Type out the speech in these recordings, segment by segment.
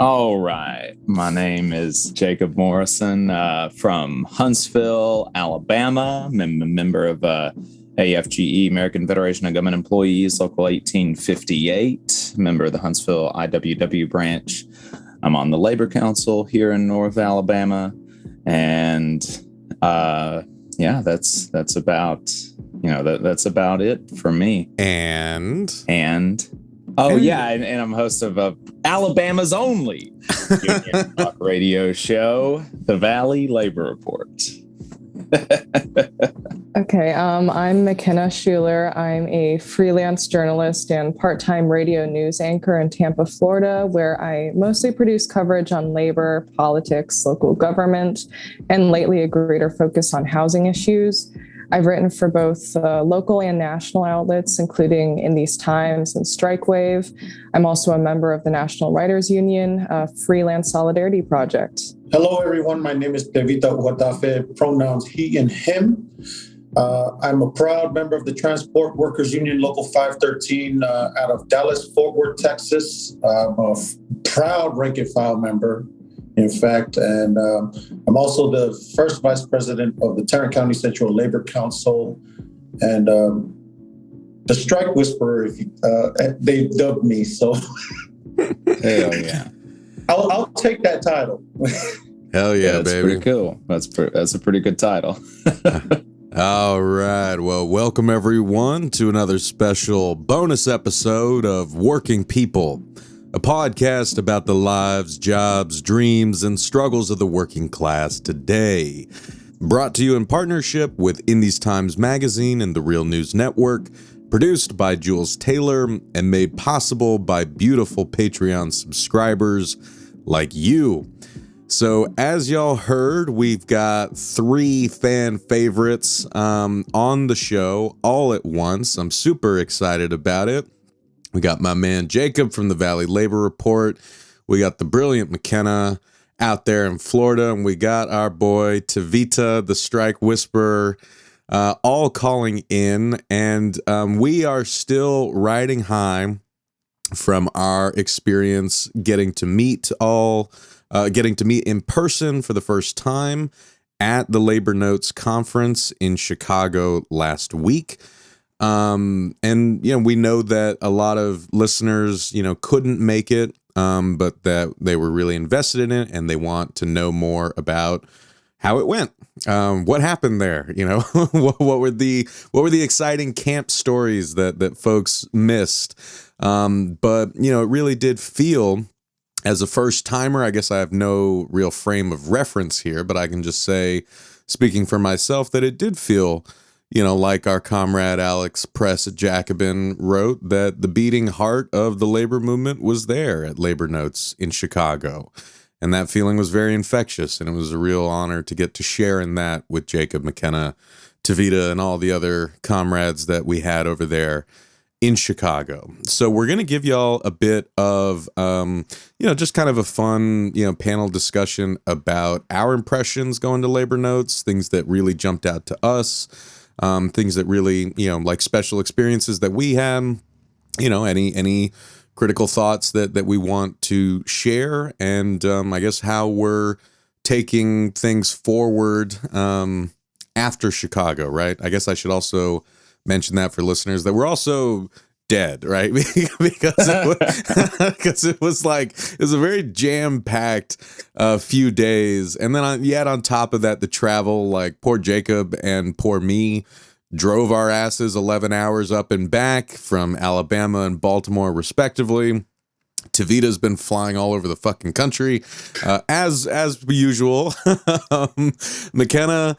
All right. My name is Jacob Morrison from Huntsville, Alabama. I'm a member of AFGE, American Federation of Government Employees, Local 1858, member of the Huntsville IWW branch. I'm on the Labor Council here in North Alabama. And that's about it for me. And I'm host of Alabama's only union talk radio show, The Valley Labor Report. Okay, I'm McKenna Schueler. I'm a freelance journalist and part-time radio news anchor in Tampa, Florida, where I mostly produce coverage on labor, politics, local government, and lately a greater focus on housing issues. I've written for both local and national outlets, including In These Times and Strike Wave. I'm also a member of the National Writers Union Freelance Solidarity Project. Hello, everyone. My name is Tevita Uhatafe, pronouns he and him. I'm a proud member of the Transport Workers Union Local 513 out of Dallas, Fort Worth, Texas. I'm a proud rank and file member, in fact, and I'm also the first vice president of the Tarrant County Central Labor Council, and the Strike Whisperer, they dubbed me, so Hell yeah. I'll take that title. Hell yeah, that's baby. Pretty cool. That's a pretty good title. All right. Well, welcome everyone to another special bonus episode of Working People, a podcast about the lives, jobs, dreams, and struggles of the working class today. Brought to you in partnership with In These Times magazine and the Real News Network, produced by Jules Taylor, and made possible by beautiful Patreon subscribers like you. So as y'all heard, we've got 3 fan favorites on the show all at once. I'm super excited about it. We got my man Jacob from the Valley Labor Report. We got the brilliant McKenna out there in Florida. And we got our boy Tevita, the Strike Whisperer, all calling in. And we are still riding high from our experience getting to meet in person for the first time at the Labor Notes Conference in Chicago last week. And, we know that a lot of listeners, couldn't make it, but that they were really invested in it and they want to know more about how it went. What happened there? What were the exciting camp stories that folks missed? But it really did feel, as a first timer, I guess I have no real frame of reference here, but I can just say, speaking for myself, that it did feel, like our comrade Alex Press Jacobin wrote, that the beating heart of the labor movement was there at Labor Notes in Chicago. And that feeling was very infectious, and it was a real honor to get to share in that with Jacob, McKenna, Tevita, and all the other comrades that we had over there in Chicago. So we're going to give y'all a bit of, just kind of a fun, panel discussion about our impressions going to Labor Notes, things that really jumped out to us, things that really, like special experiences that we had, any critical thoughts that we want to share, and I guess how we're taking things forward after Chicago, right? I guess I should also mention that for listeners that we're also dead, right? because it was a very jam-packed few days, and then on top of that, the travel, like poor Jacob and poor me drove our asses 11 hours up and back from Alabama and Baltimore respectively. Tevita's been flying all over the fucking country as usual. McKenna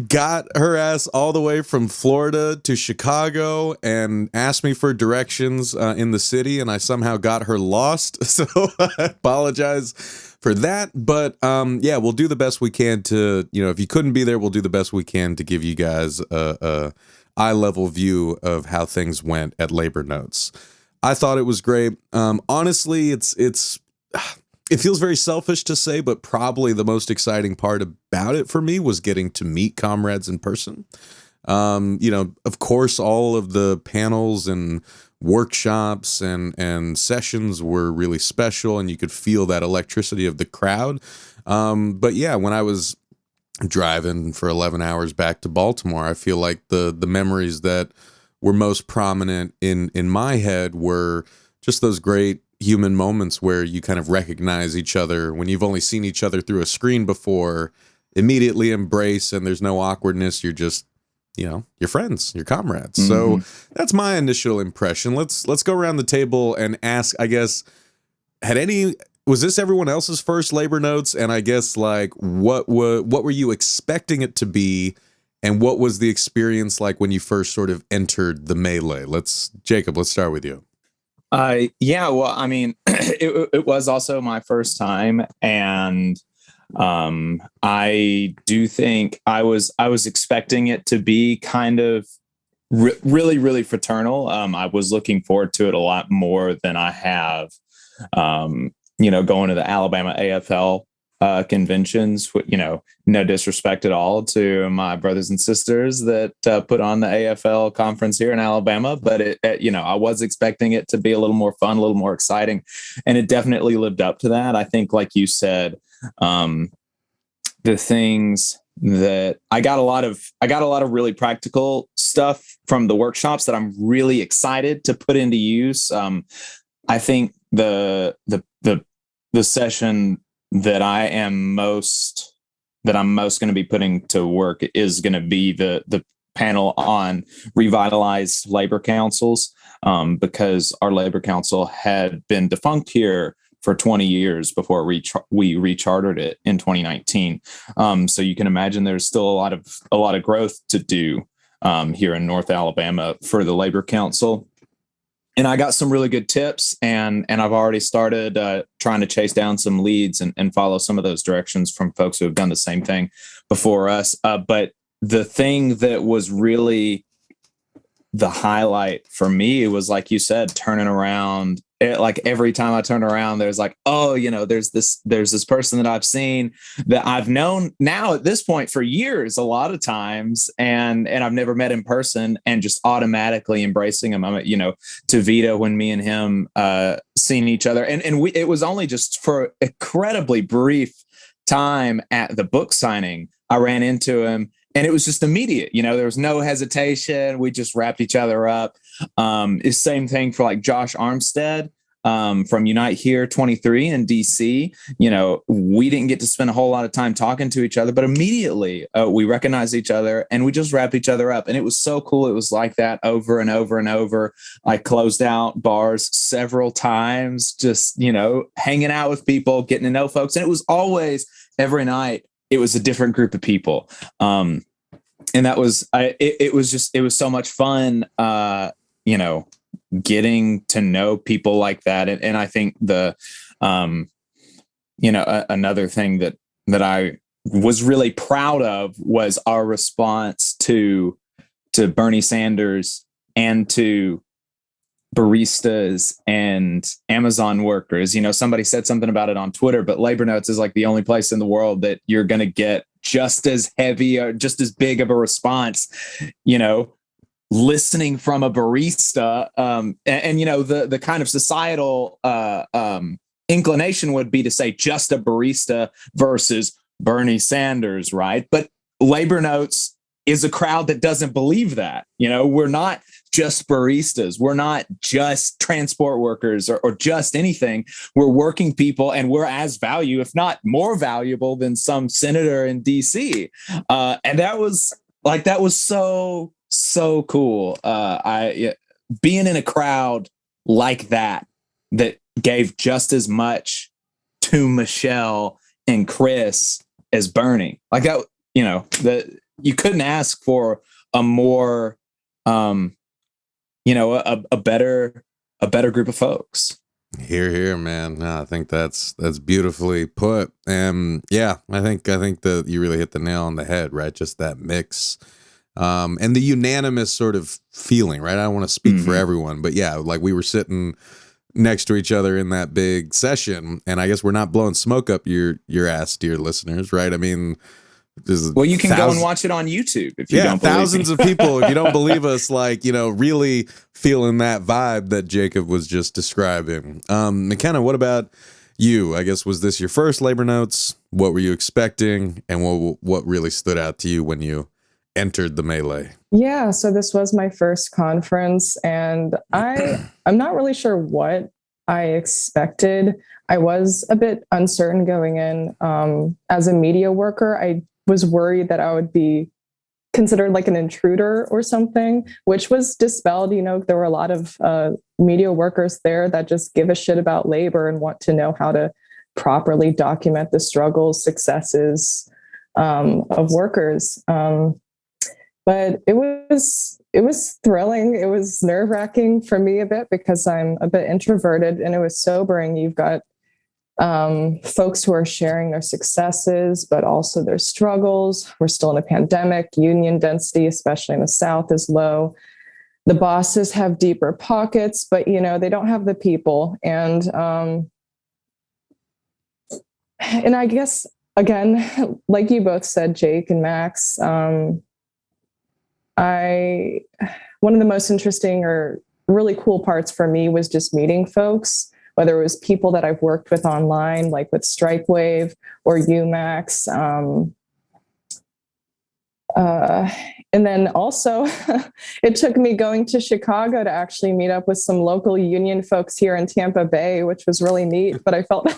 got her ass all the way from Florida to Chicago and asked me for directions in the city, and I somehow got her lost. So I apologize for that. But we'll do the best we can to, if you couldn't be there, we'll do the best we can to give you guys a eye-level view of how things went at Labor Notes. I thought it was great. Honestly, it feels very selfish to say, but probably the most exciting part about it for me was getting to meet comrades in person. Of course, all of the panels and workshops and sessions were really special, and you could feel that electricity of the crowd. But yeah, when I was driving for 11 hours back to Baltimore, I feel like the memories that were most prominent in my head were just those great human moments where you kind of recognize each other when you've only seen each other through a screen before, immediately embrace, and there's no awkwardness. You're just, you're friends, you're comrades. Mm-hmm. So that's my initial impression. Let's go around the table and ask, I guess, was this everyone else's first labor notes? And I guess, like, what were you expecting it to be? And what was the experience like when you first sort of entered the melee? Jacob, let's start with you. Yeah, well, I mean, it was also my first time, and I do think I was expecting it to be kind of really, really fraternal. I was looking forward to it a lot more than I have, going to the Alabama AFL conventions. No disrespect at all to my brothers and sisters that put on the AFL conference here in Alabama, but I was expecting it to be a little more fun, a little more exciting, and it definitely lived up to that. I think, like you said, the things that I got a lot of really practical stuff from the workshops that I'm really excited to put into use. I think the session that I'm most going to be putting to work is going to be the panel on revitalized labor councils, because our labor council had been defunct here for 20 years before we rechartered it in 2019. So you can imagine there's still a lot of growth to do here in North Alabama for the labor council. And I got some really good tips, and I've already started trying to chase down some leads and follow some of those directions from folks who have done the same thing before us. But the thing that was really the highlight for me was, like you said, turning around. Like every time I turn around, there's like, there's this person that I've seen that I've known now at this point for years, a lot of times, and I've never met in person, and just automatically embracing him. Tevita, when me and him seen each other, and it was only just for incredibly brief time at the book signing, I ran into him. And it was just immediate, there was no hesitation. We just wrapped each other up. It's same thing for like Josh Armstead from Unite Here 23 in DC. We didn't get to spend a whole lot of time talking to each other, but immediately we recognized each other and we just wrapped each other up. And it was so cool. It was like that over and over and over. I closed out bars several times, just, hanging out with people, getting to know folks. And it was always every night. It was a different group of people. And that was, it was so much fun, getting to know people like that. And I think another thing that I was really proud of was our response to Bernie Sanders and to baristas and Amazon workers. Somebody said something about it on Twitter, but Labor Notes is like the only place in the world that you're going to get just as heavy or just as big of a response, listening from a barista. The kind of societal inclination would be to say just a barista versus Bernie Sanders, right? But Labor Notes is a crowd that doesn't believe that. We're not just baristas. We're not just transport workers or just anything. We're working people, and we're as valuable, if not more valuable, than some senator in DC. And that was so cool. Being in a crowd like that gave just as much to Michelle and Chris as Bernie. Like that, you couldn't ask for a more, a better group of folks. Here, man. No, I think that's beautifully put. Yeah, I think that you really hit the nail on the head, right? Just that mix, and the unanimous sort of feeling, right? I don't want to speak for everyone, but yeah, like we were sitting next to each other in that big session, and I guess we're not blowing smoke up your ass, dear listeners, right? I mean, Well, you can go and watch it on YouTube if you don't believe thousands of people. If you don't believe us, really feeling that vibe that Jacob was just describing. McKenna, what about you? I guess, was this your first labor notes? What were you expecting? And what really stood out to you when you entered the melee? Yeah, so this was my first conference, and I'm not really sure what I expected. I was a bit uncertain going in. As a media worker, I was worried that I would be considered like an intruder or something, which was dispelled. There were a lot of media workers there that just give a shit about labor and want to know how to properly document the struggles, successes of workers. But it was thrilling. It was nerve-wracking for me a bit because I'm a bit introverted, and it was sobering. You've got folks who are sharing their successes, but also their struggles. We're still in a pandemic. Union density, especially in the South, is low. The bosses have deeper pockets, but they don't have the people. And I guess, again, like you both said, Jake and Max, one of the most interesting or really cool parts for me was just meeting folks, whether it was people that I've worked with online, like with StrikeWave or UMax. And then also it took me going to Chicago to actually meet up with some local union folks here in Tampa Bay, which was really neat, but I felt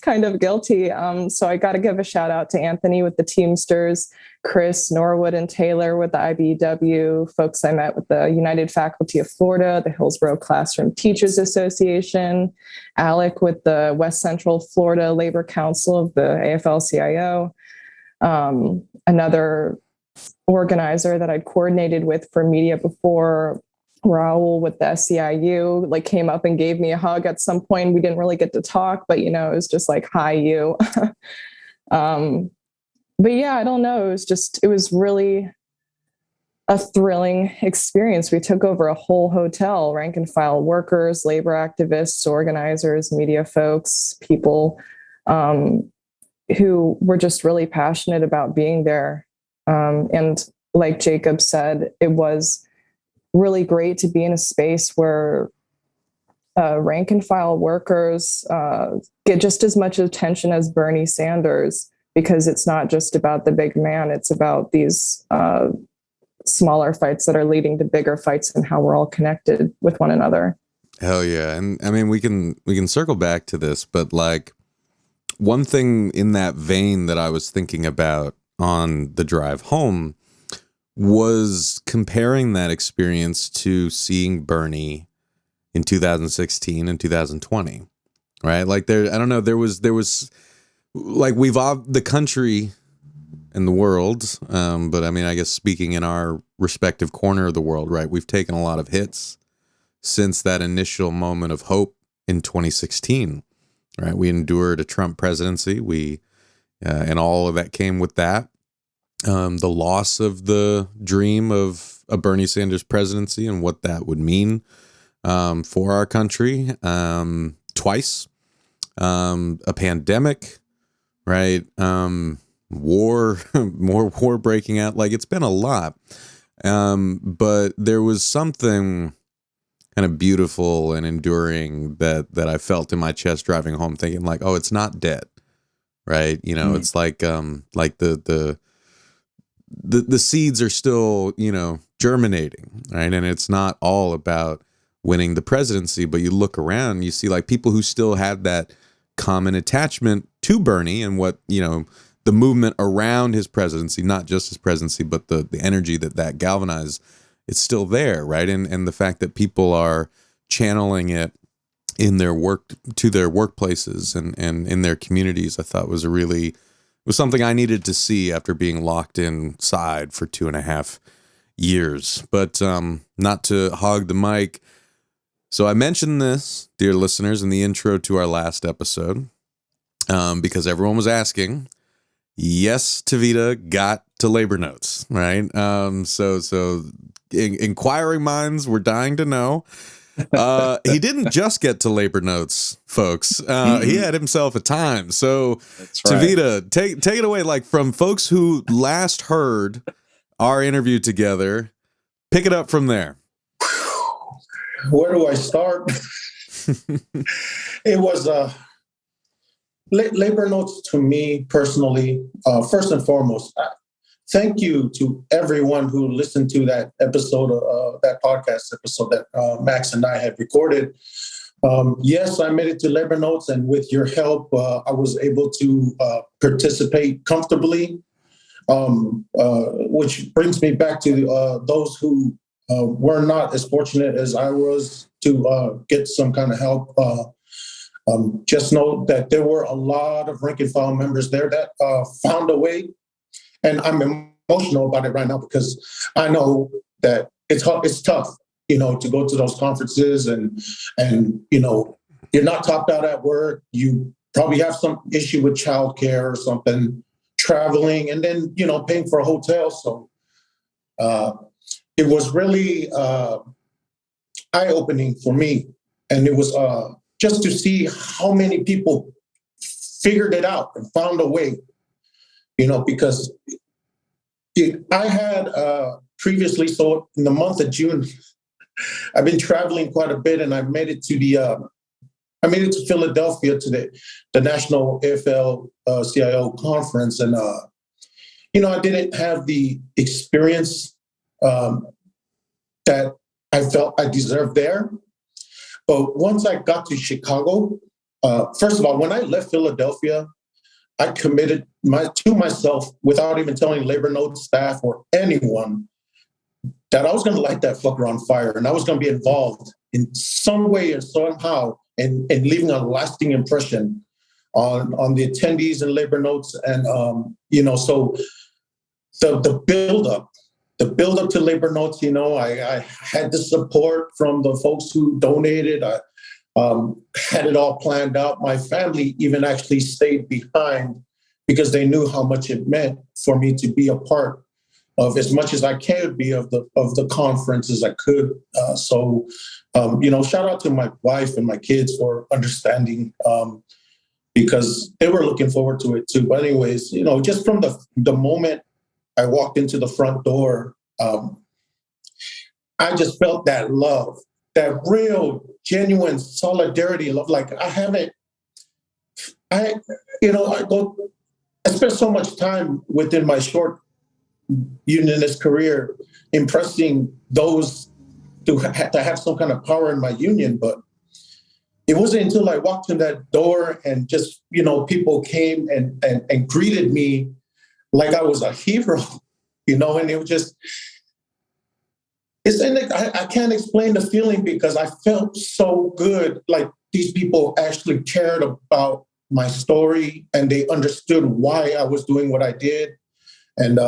kind of guilty. So I got to give a shout out to Anthony with the Teamsters, Chris, Norwood, and Taylor with the IBEW, folks I met with the United Faculty of Florida, the Hillsborough Classroom Teachers Association, Alec with the West Central Florida Labor Council of the AFL-CIO, another organizer that I'd coordinated with for media before, Raul with the SEIU, came up and gave me a hug at some point. We didn't really get to talk, but it was just like, hi, you. But yeah, I don't know. It was really a thrilling experience. We took over a whole hotel, rank and file workers, labor activists, organizers, media folks, people who were just really passionate about being there. And like Jacob said, it was really great to be in a space where rank and file workers get just as much attention as Bernie Sanders, because it's not just about the big man. It's about these smaller fights that are leading to bigger fights and how we're all connected with one another. Hell yeah. And I mean, we can circle back to this, but one thing in that vein that I was thinking about on the drive home was comparing that experience to seeing Bernie in 2016 and 2020, right? There was we've all, the country and the world, but I mean, I guess speaking in our respective corner of the world, right? We've taken a lot of hits since that initial moment of hope in 2016, right? We endured a Trump presidency. And all of that came with that. The loss of the dream of a Bernie Sanders presidency and what that would mean for our country. Twice. A pandemic, right? War, more war breaking out. It's been a lot. But there was something kind of beautiful and enduring that I felt in my chest driving home, thinking oh, it's not dead. Right. It's the seeds are still, germinating. Right. And it's not all about winning the presidency, but you look around, you see people who still had that common attachment to Bernie and what, the movement around his presidency, not just his presidency, but the energy that galvanized, it's still there. Right. And the fact that people are channeling it in their work to their workplaces and in their communities, I thought was something I needed to see after being locked inside for 2.5 years. But not to hog the mic. So I mentioned this, dear listeners, in the intro to our last episode, because everyone was asking. Yes, Tevita got to labor notes, right? So inquiring minds were dying to know. He didn't just get to labor notes, folks. He had himself a time. So, That's right. Tevita, take it away. Like, from folks who last heard our interview together, pick it up from there. Where do I start? It was labor notes to me personally. First and foremost, thank you to everyone who listened to that episode, that podcast episode that Max and I had recorded. Yes, I made it to labor notes, and with your help, I was able to participate comfortably. Which brings me back to those who were not as fortunate as I was to get some kind of help. Just know that there were a lot of rank and file members there that found a way. And I'm emotional about it right now because I know that it's tough, to go to those conferences and you're not topped out at work. You probably have some issue with childcare or something, traveling, and then, paying for a hotel. So it was really eye-opening for me. And it was just to see how many people figured it out and found a way, because I had previously, so in the month of June, I've been traveling quite a bit, and I made it to Philadelphia to the National AFL-CIO conference, and I didn't have the experience that I felt I deserved there. But once I got to Chicago, first of all, when I left Philadelphia, I committed to myself, without even telling labor notes staff or anyone, that I was going to light that fucker on fire, and I was going to be involved in some way or somehow, and leaving a lasting impression on the attendees and labor notes. And so the build up to labor notes, I had the support from the folks who donated. I had it all planned out. My family even actually stayed behind because they knew how much it meant for me to be a part of, as much as I could be, of the conference as I could. So shout out to my wife and my kids for understanding, because they were looking forward to it too. But anyways, just from the moment I walked into the front door, I just felt that love, that real, genuine solidarity love. Like I spent so much time within my short unionist career impressing those to have some kind of power in my union. But it wasn't until I walked in that door and just, people came and greeted me like I was a hero, and it was just, I can't explain the feeling, because I felt so good. Like these people actually cared about my story, and they understood why I was doing what I did. And,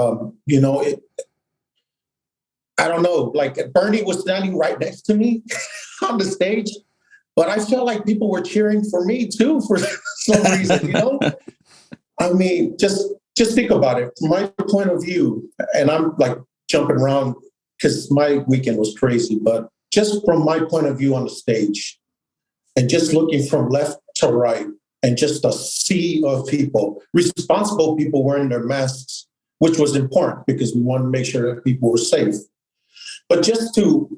I don't know, like Bernie was standing right next to me on the stage, but I felt like people were cheering for me too, for some reason, I mean, just think about it from my point of view. And I'm like jumping around because my weekend was crazy, but just from my point of view on the stage, and just looking from left to right, and just a sea of people, responsible people wearing their masks, which was important because we wanted to make sure that people were safe. But just to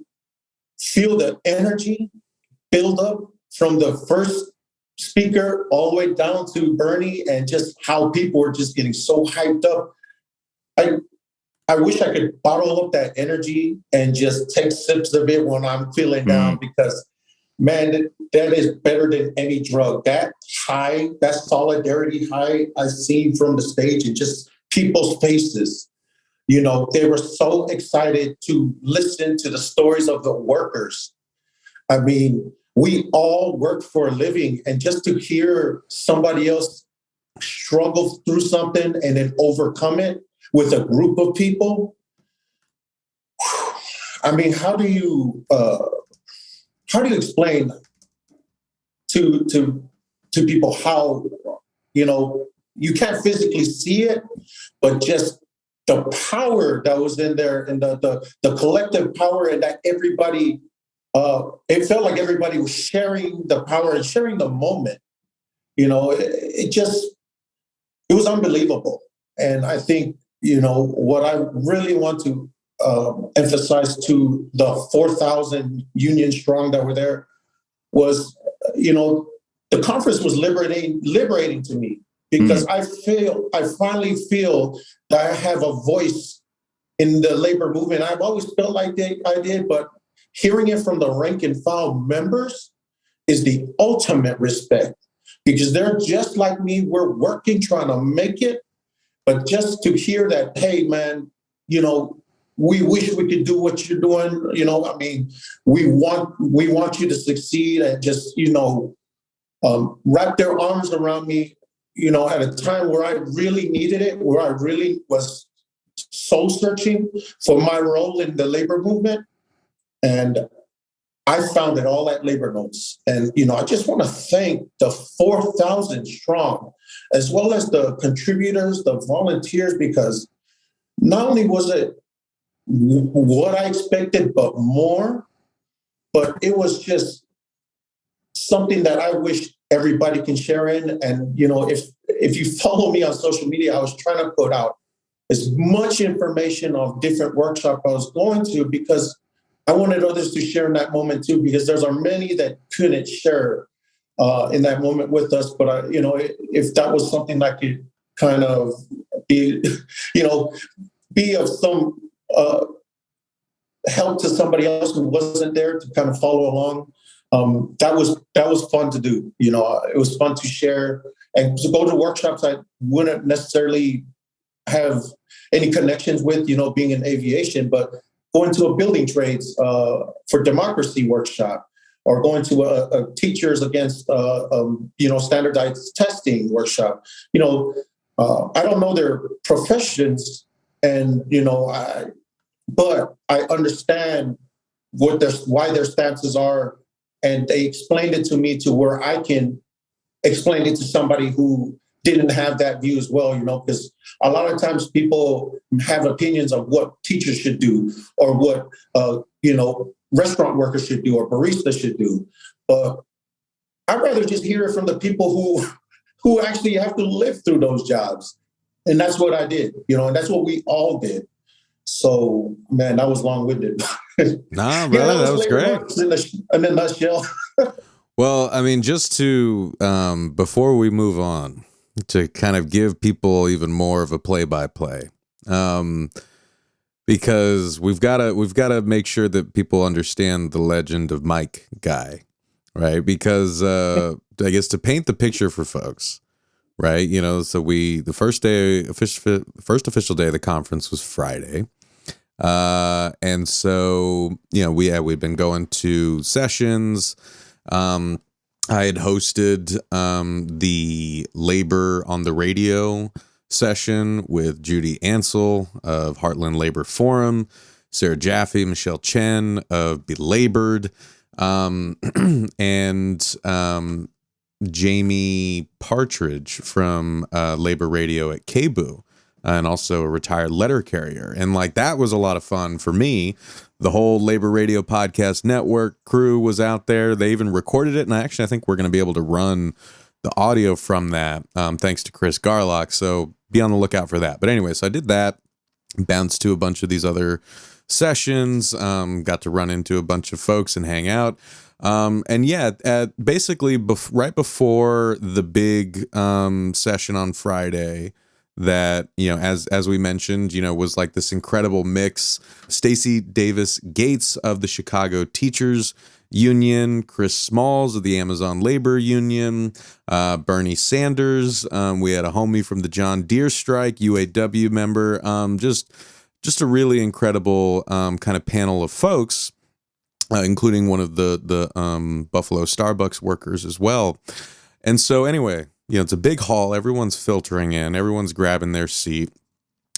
feel the energy build up from the first speaker all the way down to Bernie, and just how people were just getting so hyped up. I wish I could bottle up that energy and just take sips of it when I'm feeling down, because man, that is better than any drug. That high, that solidarity high I see from the stage, and just people's faces. They were so excited to listen to the stories of the workers. I mean, we all work for a living, and just to hear somebody else struggle through something and then overcome it with a group of people. I mean, how do you explain to people how, you can't physically see it, but just the power that was in there, and the collective power, and that everybody it felt like everybody was sharing the power and sharing the moment. It was unbelievable. And I think, what I really want to emphasize to the 4,000 Union strong that were there was, the conference was liberating to me, because I finally feel that I have a voice in the labor movement. I've always felt like I did, but hearing it from the rank and file members is the ultimate respect, because they're just like me. We're working, trying to make it. But just to hear that, hey, man, we wish we could do what you're doing. We want you to succeed, and just, wrap their arms around me, at a time where I really needed it, where I really was soul searching for my role in the labor movement. And I found it all at Labor Notes. And, I just want to thank the 4,000 strong, as well as the contributors, the volunteers, because not only was it what I expected, but more, but it was just something that I wish everybody can share in. And, if you follow me on social media, I was trying to put out as much information of different workshops I was going to, because I wanted others to share in that moment too, because there's many that couldn't share in that moment with us. But if that was something that could kind of be, be of some help to somebody else who wasn't there to kind of follow along, that was fun to do. It was fun to share and to go to workshops I wouldn't necessarily have any connections with, being in aviation, but going to a building trades for democracy workshop, or going to a teachers against standardized testing workshop. I don't know their professions, and but I understand why their stances are, and they explained it to me to where I can explain it to somebody who didn't have that view as well, because a lot of times people have opinions of what teachers should do, or what, restaurant workers should do, or baristas should do. But I'd rather just hear it from the people who actually have to live through those jobs. And that's what I did, and that's what we all did. So, man, that was long-winded. Nah, brother, that was great. In a nutshell. Well, I mean, just to, before we move on, to kind of give people even more of a play-by-play, because we've got to make sure that people understand the legend of Mike Guy, right? Because I guess to paint the picture for folks, right? So the first official day of the conference was Friday, and so we'd been going to sessions. I had hosted the Labor on the Radio session with Judy Ansel of Heartland Labor Forum, Sarah Jaffe, Michelle Chen of Belabored, and Jamie Partridge from Labor Radio at KBOO, and also a retired letter carrier. And that was a lot of fun for me. The whole Labor Radio Podcast Network crew was out there. They even recorded it. And I think we're going to be able to run the audio from that, thanks to Chris Garlock. So be on the lookout for that. But anyway, so I did that, bounced to a bunch of these other sessions, got to run into a bunch of folks and hang out. Basically right before the big session on Friday, that, as we mentioned, was this incredible mix. Stacey Davis Gates of the Chicago Teachers Union, Chris Smalls of the Amazon Labor Union, Bernie Sanders. We had a homie from the John Deere strike, UAW member. Just a really incredible kind of panel of folks, including one of the Buffalo Starbucks workers as well. And so anyway, it's a big hall. Everyone's filtering in. Everyone's grabbing their seat.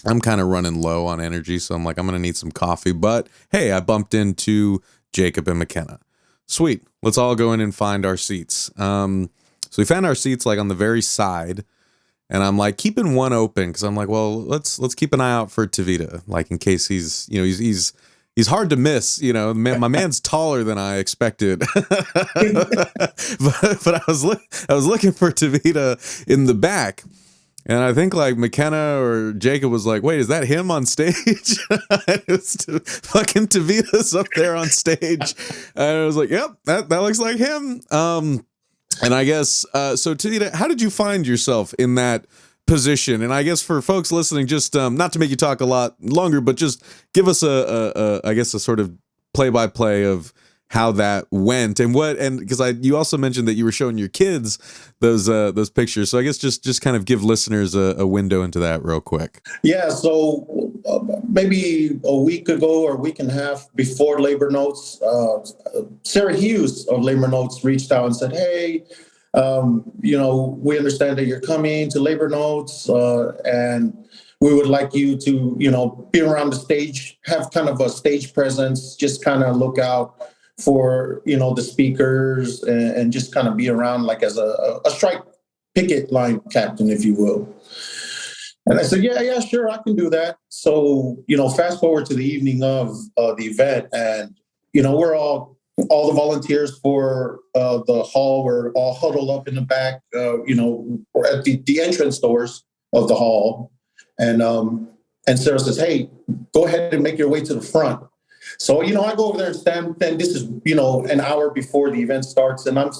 I'm kind of running low on energy, so I'm I'm going to need some coffee. But hey, I bumped into Jacob and McKenna. Sweet. Let's all go in and find our seats. So we found our seats on the very side, and I'm keeping one open because I'm well, let's keep an eye out for Tevita, in case he's he's hard to miss. You know, my man's taller than I expected. but I was looking for Tevita in the back. And I think like McKenna or Jacob was like, wait, is that him on stage? Fucking Tevita's up there on stage. And I was like, yep, that looks like him. And I guess, so Tevita, how did you find yourself in that position? And I guess for folks listening, just not to make you talk a lot longer, but just give us I guess a sort of play-by-play of how that went and because you also mentioned that you were showing your kids those pictures. So I guess just kind of give listeners a window into that real quick. Yeah. So maybe a week ago or a week and a half before Labor Notes, Sarah Hughes of Labor Notes reached out and said, hey, we understand that you're coming to Labor Notes, and we would like you to, be around the stage, have kind of a stage presence, just kind of look out for, the speakers and just kind of be around like as a strike picket line captain, if you will. And I said, yeah, sure, I can do that. So, fast forward to the evening of the event, and, we're all the volunteers for the hall were all huddled up in the back, at the entrance doors of the hall. And Sarah says, hey, go ahead and make your way to the front. So, I go over there and stand, and this is, an hour before the event starts. And I'm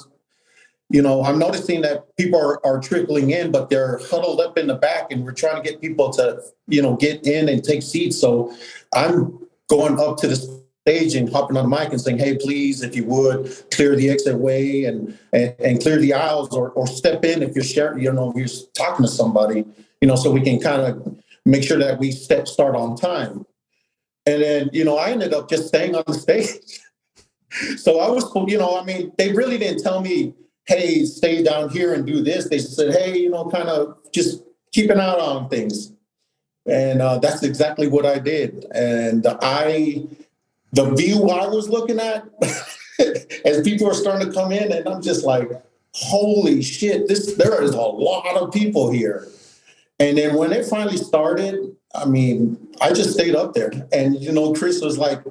noticing that people are trickling in, but they're huddled up in the back, and we're trying to get people to, get in and take seats. So I'm going up to the stage and hopping on the mic and saying, hey, please, if you would, clear the exit way and clear the aisles or step in if you're sharing, if you're talking to somebody, so we can kind of make sure that we start on time. And then, I ended up just staying on the stage. So I was, they really didn't tell me, hey, stay down here and do this. They said, hey, kind of just keep an eye on things. And that's exactly what I did. And the view I was looking at as people are starting to come in, and I'm just like, holy shit, there is a lot of people here. And then when it finally started, I just stayed up there. And, Chris was like,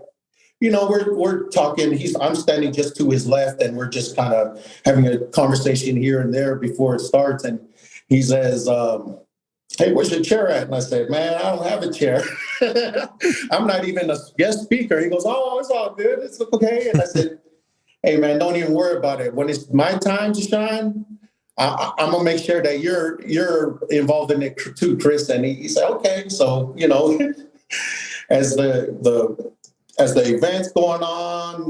we're talking. I'm standing just to his left, and we're just kind of having a conversation here and there before it starts. And he says, hey, where's your chair at? And I said, man, I don't have a chair. I'm not even a guest speaker. He goes, oh, it's all good. It's okay. And I said, hey, man, don't even worry about it. When it's my time to shine, I'm gonna make sure that you're involved in it too, Chris. And he said, okay. So, as the event's going on,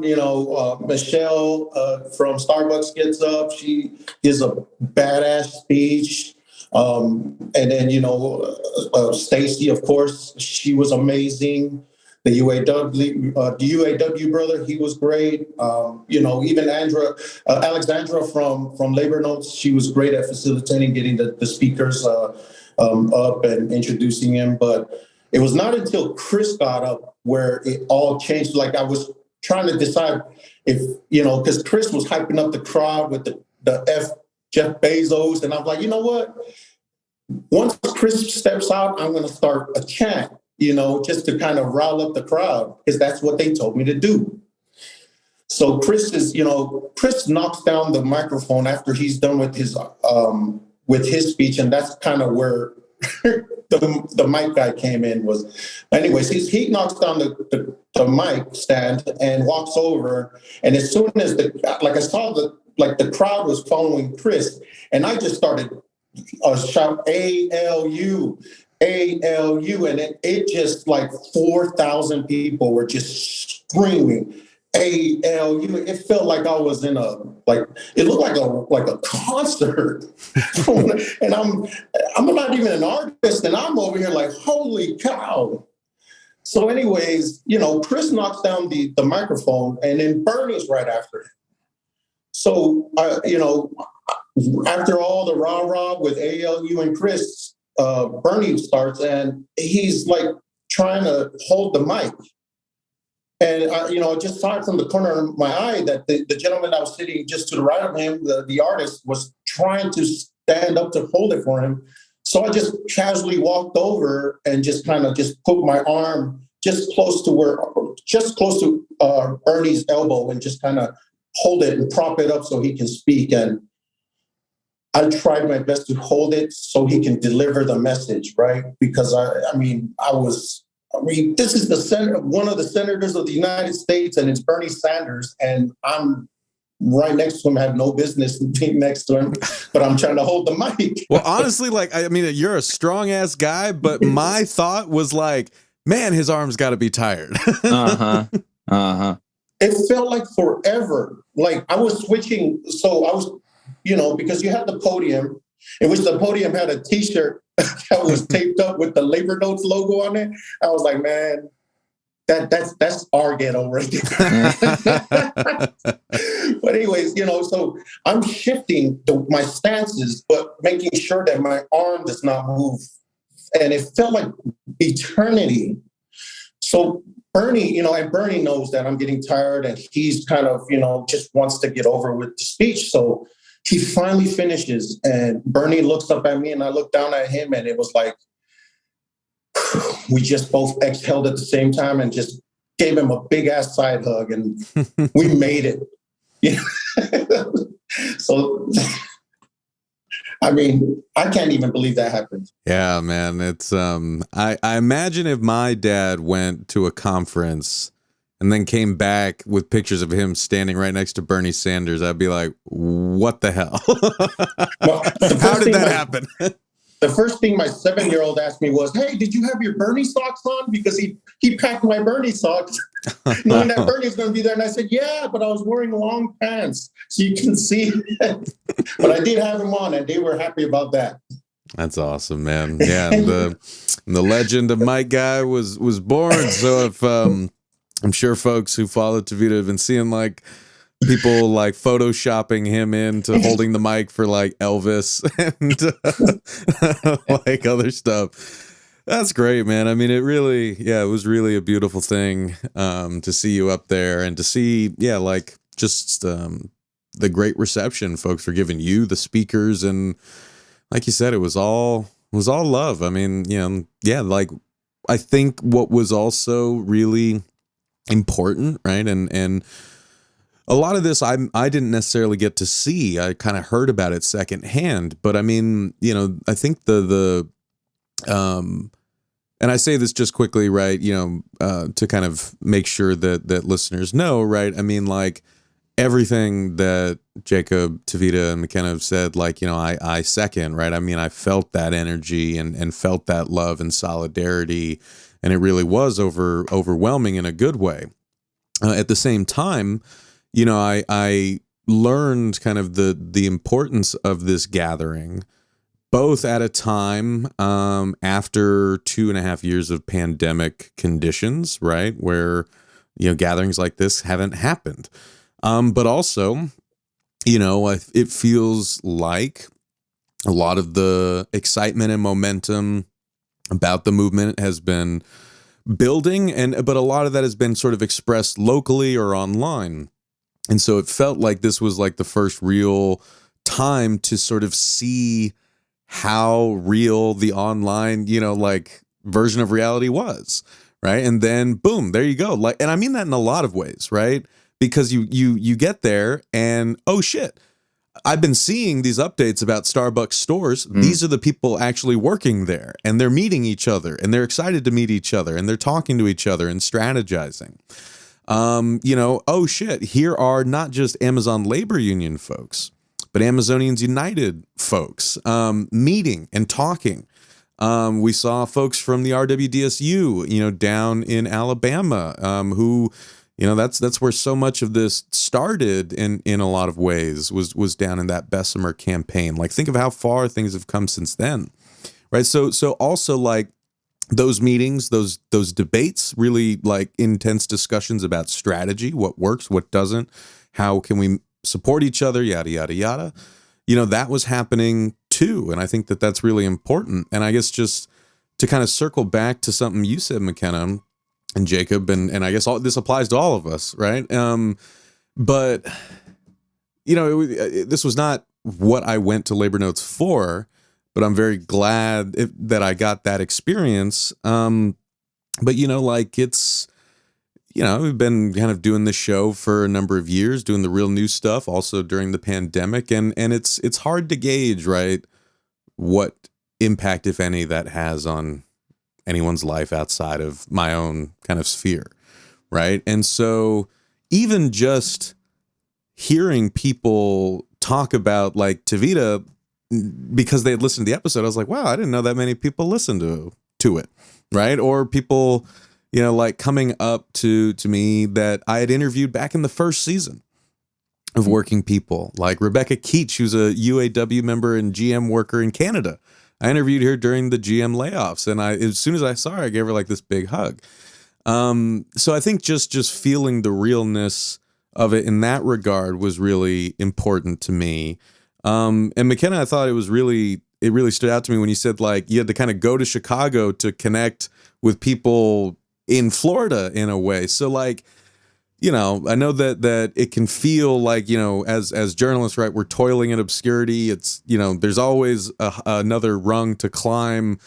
Michelle from Starbucks gets up. She gives a badass speech. And then, Stacy, of course, she was amazing. The UAW brother, he was great. Even Alexandra from Labor Notes, she was great at facilitating, getting the speakers up and introducing him. But it was not until Chris got up where it all changed. Like I was trying to decide if, because Chris was hyping up the crowd with the F Jeff Bezos. And I'm like, you know what? Once Chris steps out, I'm going to start a chant, just to kind of rile up the crowd, because that's what they told me to do. So Chris knocks down the microphone after he's done with his speech. And that's kind of where the mic guy came in anyways, he knocks down the mic stand and walks over. And as soon as I saw the crowd was following Chris, and I just started shout ALU, ALU, and it just like 4,000 people were just screaming ALU. It felt like I was in it looked like a concert. And I'm not even an artist, and I'm over here like, holy cow. So anyways, Chris knocks down the microphone, and then Bernie's right after him. So, after all the rah-rah with ALU and Chris, Bernie starts, and he's like trying to hold the mic. And, I just saw it from the corner of my eye that the gentleman that was sitting just to the right of him, the artist, was trying to stand up to hold it for him. So I just casually walked over and just kind of just put my arm just close to Ernie's elbow, and just kind of hold it and prop it up so he can speak. And I tried my best to hold it so he can deliver the message, right? Because this is one of the senators of the United States, and it's Bernie Sanders, and I'm right next to him. I have no business being next to him, but I'm trying to hold the mic. Well, honestly, like, I mean, you're a strong ass guy, but my thought was like, man, his arm's got to be tired. It felt like forever. Like I was switching. So I was, because you had the podium, in which the podium had a T-shirt that was taped up with the Labor Notes logo on it. I was like, man, that's our ghetto right there. But anyways, so I'm shifting my stances, but making sure that my arm does not move. And it felt like eternity. So Bernie, and Bernie knows that I'm getting tired, and he's kind of, just wants to get over with the speech. So he finally finishes, and Bernie looks up at me, and I look down at him, and it was like we just both exhaled at the same time and just gave him a big ass side hug, and we made it. So, I mean, I can't even believe that happened. Yeah, man. It's I imagine if my dad went to a conference and then came back with pictures of him standing right next to Bernie Sanders, I'd be like, what the hell? Well, how did that happen? The first thing my 7-year-old asked me was, hey, did you have your Bernie socks on? Because he packed my Bernie socks, knowing that Bernie's going to be there. And I said, yeah, but I was wearing long pants, so you can see. But I did have them on, and they were happy about that. That's awesome, man. Yeah, the legend of Mike Guy was born. So if I'm sure folks who follow Tevita have been seeing like people like photoshopping him into holding the mic for like Elvis and like other stuff. That's great, man. I mean, it was really a beautiful thing to see you up there and to see, like just the great reception folks were giving you, the speakers, and like you said, it was all love. I mean, like I think what was also really important, right? And a lot of this I didn't necessarily get to see. I kind of heard about it secondhand, but I mean, I think and I say this just quickly, right? To kind of make sure that listeners know, right? I mean, like everything that Jacob, Tevita, and McKenna have said, like, I second, right? I mean, I felt that energy and felt that love and solidarity, and it really was overwhelming in a good way. At the same time, I learned kind of the importance of this gathering, both at a time after 2.5 years of pandemic conditions, right, where gatherings like this haven't happened, but also, it feels like a lot of the excitement and momentum about the movement has been building, but a lot of that has been sort of expressed locally or online. And so it felt like this was like the first real time to sort of see how real the online, like version of reality was, right? And then boom, there you go. Like, and I mean that in a lot of ways, right? Because you get there and oh shit, I've been seeing these updates about Starbucks stores. These are the people actually working there, and they're meeting each other, and they're excited to meet each other, and they're talking to each other and strategizing. Oh shit, here are not just Amazon Labor Union folks, but Amazonians United folks meeting and talking. We saw folks from the RWDSU, down in Alabama, who, that's where so much of this started in a lot of ways was down in that Bessemer campaign. Like, think of how far things have come since then, right? So also like those meetings, those debates, really like intense discussions about strategy, what works, what doesn't, how can we support each other, yada, yada, yada. That was happening too. And I think that that's really important. And I guess just to kind of circle back to something you said, McKenna and Jacob, and I guess this applies to all of us, right? But, this was not what I went to Labor Notes for, but I'm very glad that I got that experience. And But, like it's, we've been kind of doing this show for a number of years, doing the real news stuff also during the pandemic. And it's hard to gauge, right, what impact, if any, that has on anyone's life outside of my own kind of sphere. Right. And so even just hearing people talk about like Tevita because they had listened to the episode, I was like, wow, I didn't know that many people listened to it. Right. Or people, like coming up to me that I had interviewed back in the first season of Working People, like Rebecca Keach, who's a UAW member and GM worker in Canada. I interviewed her during the GM layoffs, and as soon as I saw her, I gave her like this big hug. So I think just feeling the realness of it in that regard was really important to me. And McKenna, I thought it really stood out to me when you said like you had to kind of go to Chicago to connect with people in Florida in a way. So like, I know that it can feel like, as journalists, right, we're toiling in obscurity. It's, there's always another rung to climb.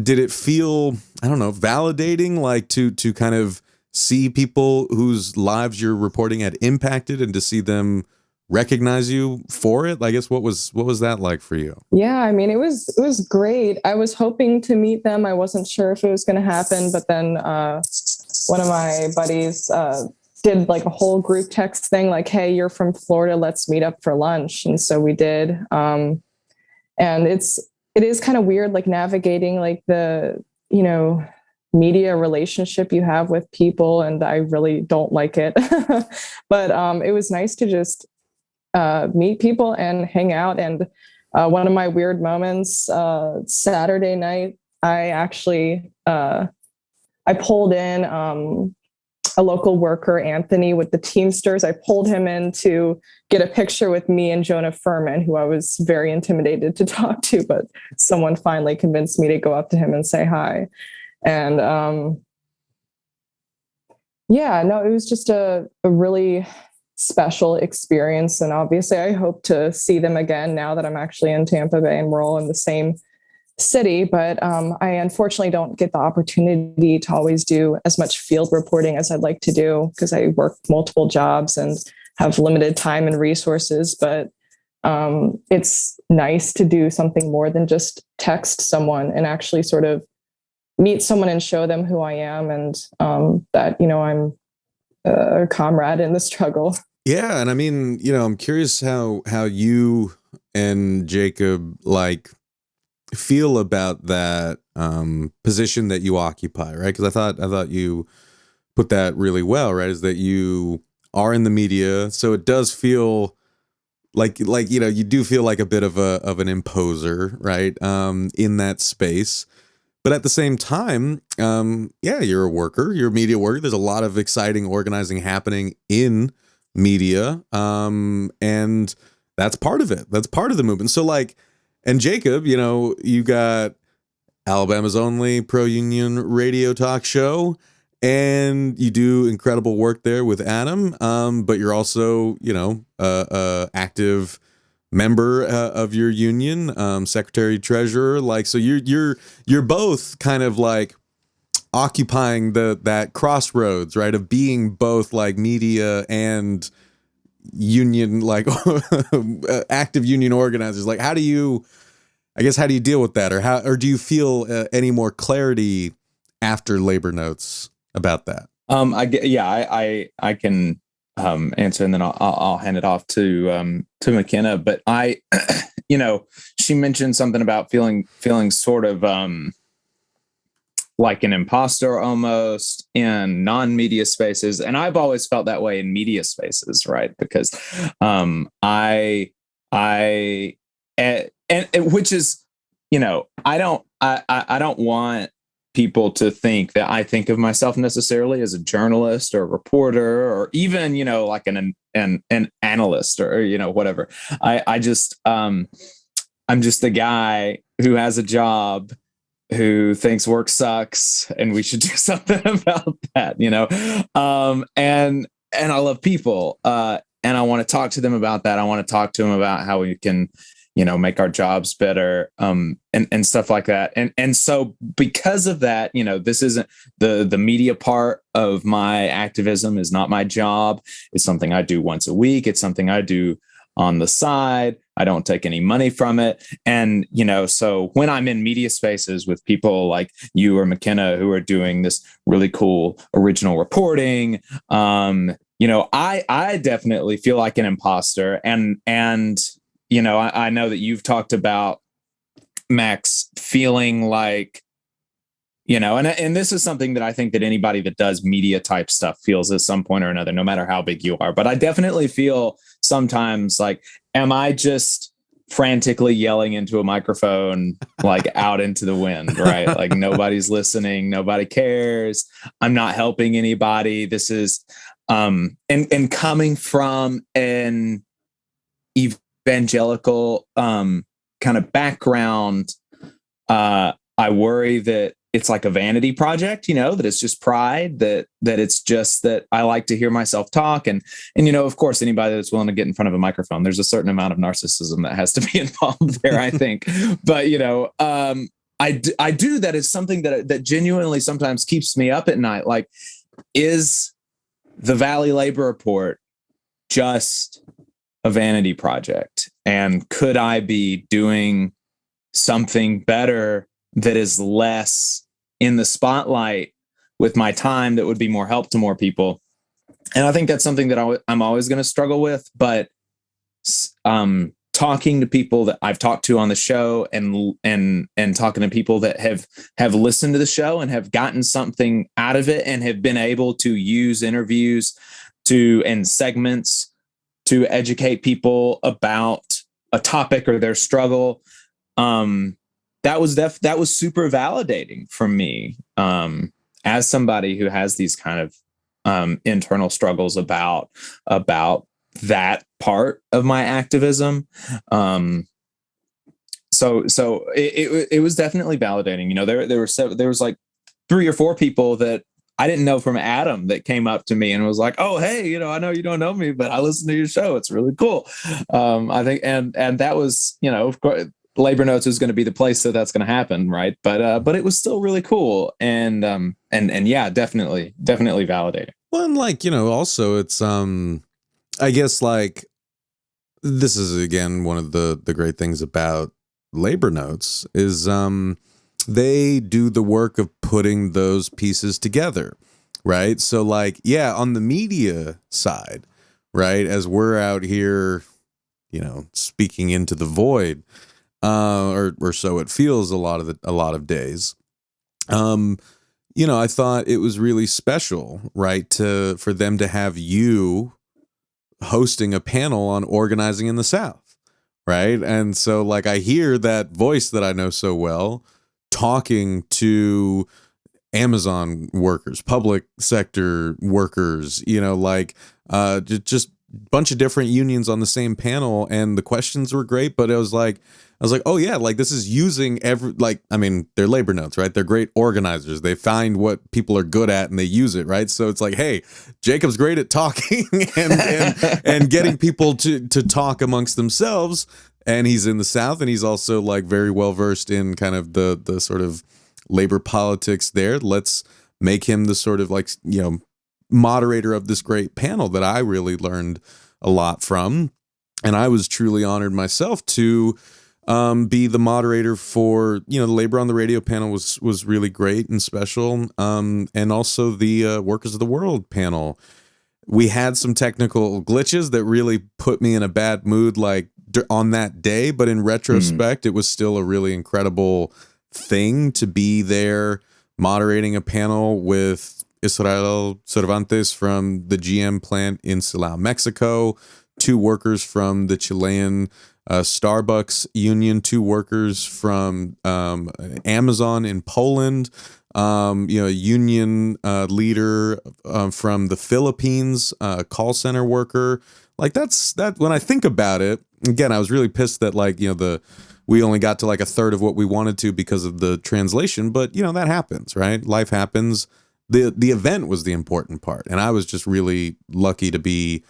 Did it feel, I don't know, validating, like to kind of see people whose lives you're reporting had impacted and to see them recognize you for it? I guess what was that like for you? Yeah, I mean, it was great. I was hoping to meet them. I wasn't sure if it was going to happen, but then one of my buddies did like a whole group text thing, like, "Hey, you're from Florida. Let's meet up for lunch." And so we did. And it is kind of weird, like navigating like the media relationship you have with people, and I really don't like it. But it was nice to just meet people and hang out. And one of my weird moments, Saturday night, I actually I pulled in a local worker, Anthony, with the Teamsters. I pulled him in to get a picture with me and Jonah Furman, who I was very intimidated to talk to, but someone finally convinced me to go up to him and say hi. And it was just a really special experience. And obviously I hope to see them again now that I'm actually in Tampa Bay and we're all in the same city. But I unfortunately don't get the opportunity to always do as much field reporting as I'd like to do because I work multiple jobs and have limited time and resources. But it's nice to do something more than just text someone and actually sort of meet someone and show them who I am and that, I'm a comrade in the struggle. Yeah. And I mean, I'm curious how you and Jacob like feel about that position that you occupy, right? Because I thought you put that really well, right? Is that you are in the media, so it does feel like you do feel like a bit of an imposer, right? In that space. But at the same time, you're a worker, you're a media worker. There's a lot of exciting organizing happening in media. And that's part of it. That's part of the movement. So like, and Jacob, you got Alabama's only pro-union radio talk show, and you do incredible work there with Adam. But you're also, active member of your union, secretary treasurer. Like, so you're both kind of like occupying that crossroads, right? Of being both like media and union, like active union organizers. Like, how do you deal with that? Or do you feel any more clarity after labor notes about that? I can answer, and then I'll hand it off to McKenna. But she mentioned something about feeling sort of like an imposter almost in non-media spaces, and I've always felt that way in media spaces, right? Because which is, I don't want people to think that I think of myself necessarily as a journalist or a reporter or even, like an analyst or, whatever. I'm just the guy who has a job, who thinks work sucks and we should do something about that, and I love people, and I want to talk to them about that. I want to talk to them about how we can, make our jobs better, and stuff like that. And so because of that, this isn't the media part of my activism is not my job. It's something I do once a week. It's something I do on the side. I don't take any money from it. And, so when I'm in media spaces with people like you or McKenna who are doing this really cool original reporting, I definitely feel like an imposter. And I know that you've talked about, Max, feeling like, and this is something that I think that anybody that does media type stuff feels at some point or another, no matter how big you are. But I definitely feel sometimes like, am I just frantically yelling into a microphone, like out into the wind, right? Like nobody's listening, nobody cares. I'm not helping anybody. This is, and coming from an evangelical kind of background, I worry that it's like a vanity project, that it's just pride, that it's just that I like to hear myself talk. And of course, anybody that's willing to get in front of a microphone, there's a certain amount of narcissism that has to be involved there, I think. But, I do, that is something that genuinely sometimes keeps me up at night. Like, is the Valley Labor Report just a vanity project? And could I be doing something better that is less in the spotlight with my time, that would be more help to more people? And I think that's something that I'm always going to struggle with. But talking to people that I've talked to on the show, and talking to people that have listened to the show and have gotten something out of it, and have been able to use interviews and segments to educate people about a topic or their struggle, that was super validating for me, as somebody who has these kind of internal struggles about that part of my activism. So it was definitely validating. There was like 3 or 4 people that I didn't know from Adam that came up to me and was like, "Oh, hey, I know you don't know me, but I listen to your show. It's really cool." I think, and that was, of course, Labor Notes is going to be the place that's going to happen, right? But it was still really cool, and yeah, definitely validating. Well, and also it's I guess like this is again one of the great things about Labor Notes is they do the work of putting those pieces together, right? So like, yeah, on the media side, right, as we're out here, speaking into the void, or so it feels a lot of days. I thought it was really special, right, for them to have you hosting a panel on organizing in the South, right? And so like I hear that voice that I know so well talking to Amazon workers, public sector workers, just bunch of different unions on the same panel, and the questions were great, but I was like, oh yeah, like this is using they're Labor Notes, right? They're great organizers. They find what people are good at and they use it, right? So it's like, hey, Jacob's great at talking and getting people to talk amongst themselves, and he's in the South, and he's also like very well versed in kind of the sort of labor politics there. Let's make him the sort of like, moderator of this great panel that I really learned a lot from. And I was truly honored myself to be the moderator for, the Labor on the Radio panel was really great and special. And also the Workers of the World panel. We had some technical glitches that really put me in a bad mood like on that day, but in retrospect, it was still a really incredible thing to be there moderating a panel with Israel Cervantes from the GM plant in Silao, Mexico, 2 workers from the Chilean Starbucks union, 2 workers from Amazon in Poland, a union leader from the Philippines, call center worker. Like that when I think about it, again, I was really pissed that we only got to like a third of what we wanted to because of the translation, but that happens, right? Life happens. The event was the important part, and I was just really lucky to be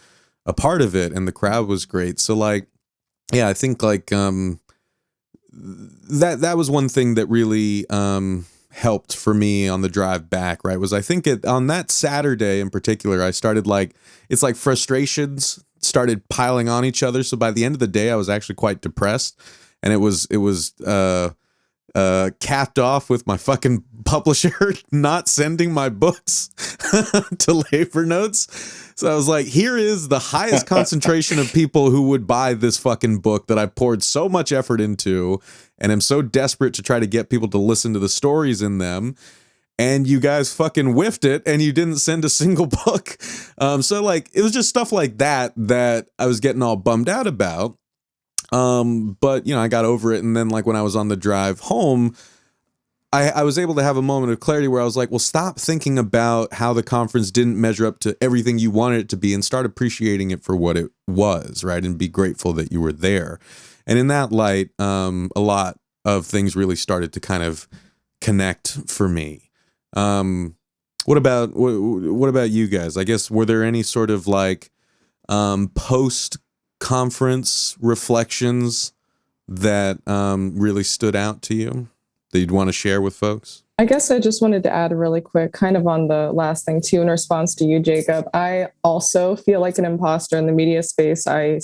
a part of it, and the crowd was great. So like yeah, I think like that was one thing that really helped for me on the drive back, right? Was I think on that Saturday in particular, I started like, it's like frustrations started piling on each other. So by the end of the day, I was actually quite depressed, and it was capped off with my fucking publisher not sending my books to Labor Notes. So I was like, here is the highest concentration of people who would buy this fucking book that I poured so much effort into, and I'm so desperate to try to get people to listen to the stories in them. And you guys fucking whiffed it, and you didn't send a single book. So like, it was just stuff like that I was getting all bummed out about. But I got over it. And then like when I was on the drive home, I was able to have a moment of clarity where I was like, well, stop thinking about how the conference didn't measure up to everything you wanted it to be, and start appreciating it for what it was, right? And be grateful that you were there. And in that light, a lot of things really started to kind of connect for me. What about you guys? I guess, were there any sort of like post conference reflections that really stood out to you that you'd want to share with folks? I guess I just wanted to add really quick, kind of on the last thing too, in response to you, Jacob. I also feel like an imposter in the media space. I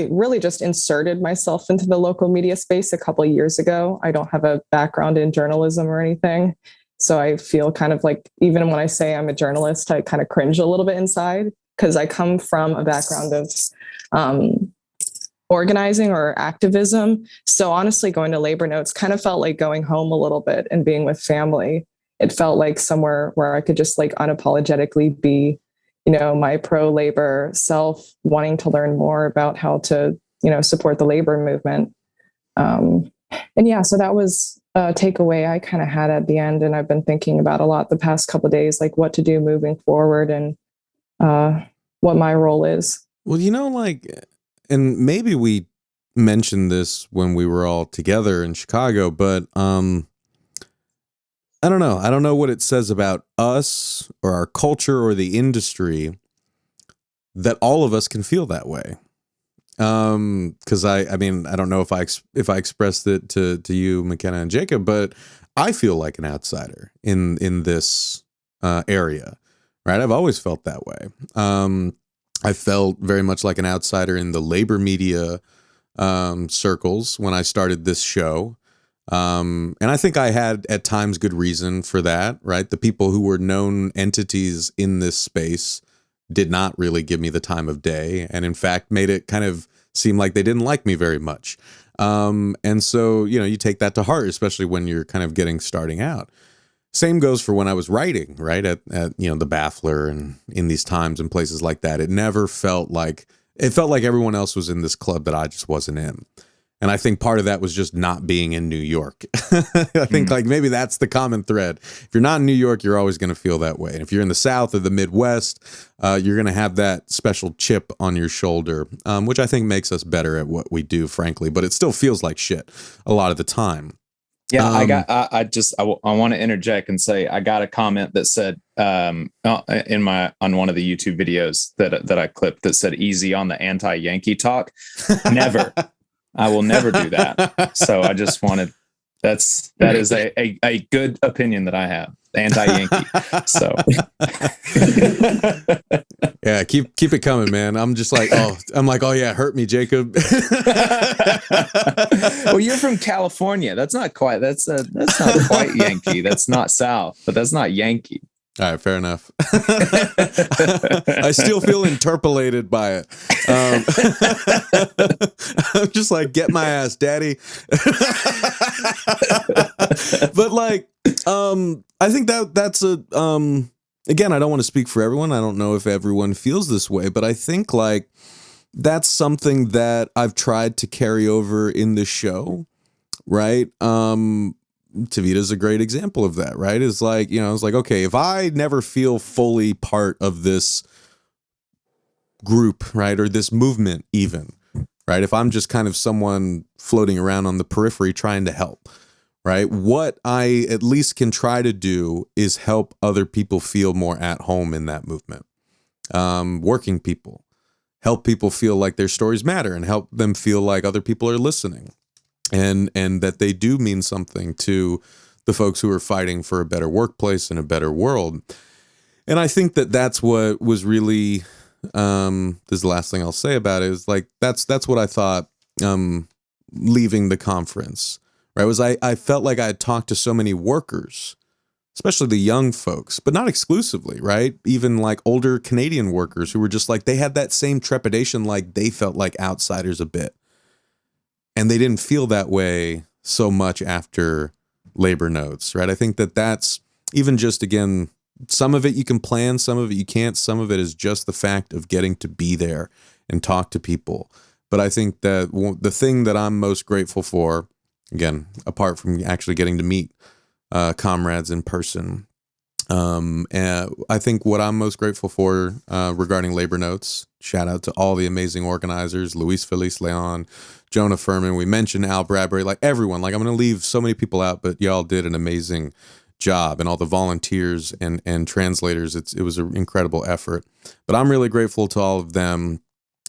really just inserted myself into the local media space a couple of years ago. I don't have a background in journalism or anything. So I feel kind of like, even when I say I'm a journalist, I kind of cringe a little bit inside, because I come from a background of organizing or activism. So honestly, going to Labor Notes kind of felt like going home a little bit and being with family. It felt like somewhere where I could just like unapologetically be, my pro-labor self, wanting to learn more about how to, support the labor movement. And yeah, so that was a takeaway I kind of had at the end. And I've been thinking about a lot the past couple of days, like what to do moving forward, and what my role is. Well, and maybe we mentioned this when we were all together in Chicago, but I don't know. I don't know what it says about us or our culture or the industry that all of us can feel that way. Because I mean, I don't know if I expressed it to you, McKenna and Jacob, but I feel like an outsider in this area, right? I've always felt that way. I felt very much like an outsider in the labor media circles when I started this show. And I think I had at times good reason for that, right? The people who were known entities in this space did not really give me the time of day, and in fact made it kind of seem like they didn't like me very much. And so, you take that to heart, especially when you're kind of starting out. Same goes for when I was writing, right? At the Baffler and in these times and places like that. It felt like everyone else was in this club that I just wasn't in. And I think part of that was just not being in New York. I think like maybe that's the common thread. If you're not in New York, you're always going to feel that way. And if you're in the South or the Midwest, you're going to have that special chip on your shoulder, which I think makes us better at what we do, frankly. But it still feels like shit a lot of the time. Yeah, I want to interject and say I got a comment that said on one of the YouTube videos that I clipped that said easy on the anti-Yankee talk. Never. I will never do that. So I just wanted, that is a good opinion that I have. Anti-Yankee. So yeah, keep it coming, man. I'm like, oh yeah, hurt me, Jacob. Well, you're from California. That's not quite Yankee. That's not South, but that's not Yankee. All right, fair enough. I still feel interpolated by it. I'm just like, get my ass, daddy. But like, I think that's again, I don't want to speak for everyone. I don't know if everyone feels this way, but I think like that's something that I've tried to carry over in this show, right? Tevita's a great example of that, right? It's like, it's like, okay, if I never feel fully part of this group, right, or this movement even, right, if I'm just kind of someone floating around on the periphery trying to help, right, what I at least can try to do is help other people feel more at home in that movement. Working people, help people feel like their stories matter and help them feel like other people are listening and that they do mean something to the folks who are fighting for a better workplace and a better world. And I think that that's what was really, this is the last thing I'll say about it, is like, that's what I thought leaving the conference, right? Was I felt like I had talked to so many workers, especially the young folks, but not exclusively, right? Even like older Canadian workers who were just like, they had that same trepidation, like they felt like outsiders a bit. And they didn't feel that way so much after labor notes, right? I think that that's even just, again, some of it you can plan, some of it you can't. Some of it is just the fact of getting to be there and talk to people. But I think that the thing that I'm most grateful for, again, apart from actually getting to meet comrades in person, and I think what I'm most grateful for regarding labor notes, shout out to all the amazing organizers, Luis Feliz Leon, Jonah Furman, we mentioned Al Bradbury, like everyone, like I'm going to leave so many people out, but y'all did an amazing job, and all the volunteers and translators. It was an incredible effort. But I'm really grateful to all of them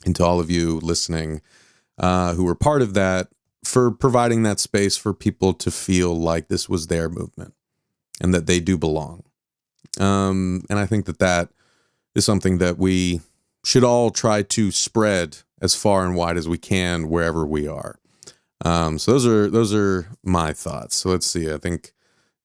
and to all of you listening who were part of that, for providing that space for people to feel like this was their movement and that they do belong. And I think that is something that we should all try to spread as far and wide as we can wherever we are. So those are my thoughts. So let's see. I think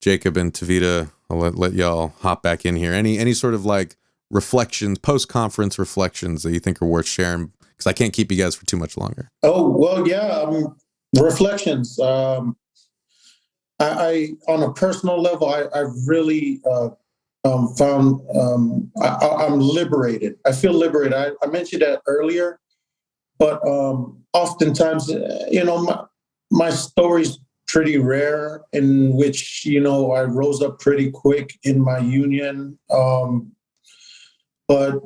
Jacob and Tevita, I'll let y'all hop back in here. Any sort of like reflections, post-conference reflections that you think are worth sharing? Because I can't keep you guys for too much longer. Oh, well, yeah. Reflections. I on a personal level, I really found I'm liberated. I feel liberated. I mentioned that earlier, but oftentimes, my story's pretty rare, in which, I rose up pretty quick in my union. But, I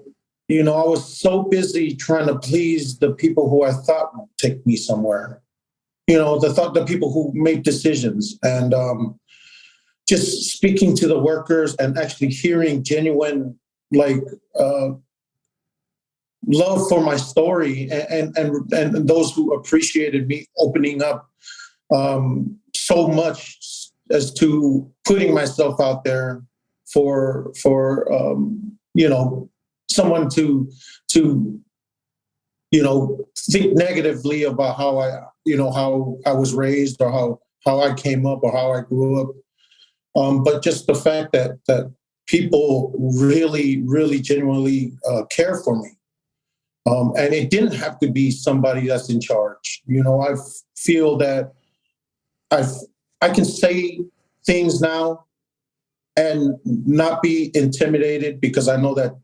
was so busy trying to please the people who I thought would take me somewhere. The people who make decisions, and just speaking to the workers and actually hearing genuine, love for my story, and those who appreciated me opening up so much as to putting myself out there for someone to think negatively about how I was raised, or how I came up, or how I grew up. But just the fact that people really, really genuinely care for me. And it didn't have to be somebody that's in charge. I feel that I can say things now and not be intimidated, because I know that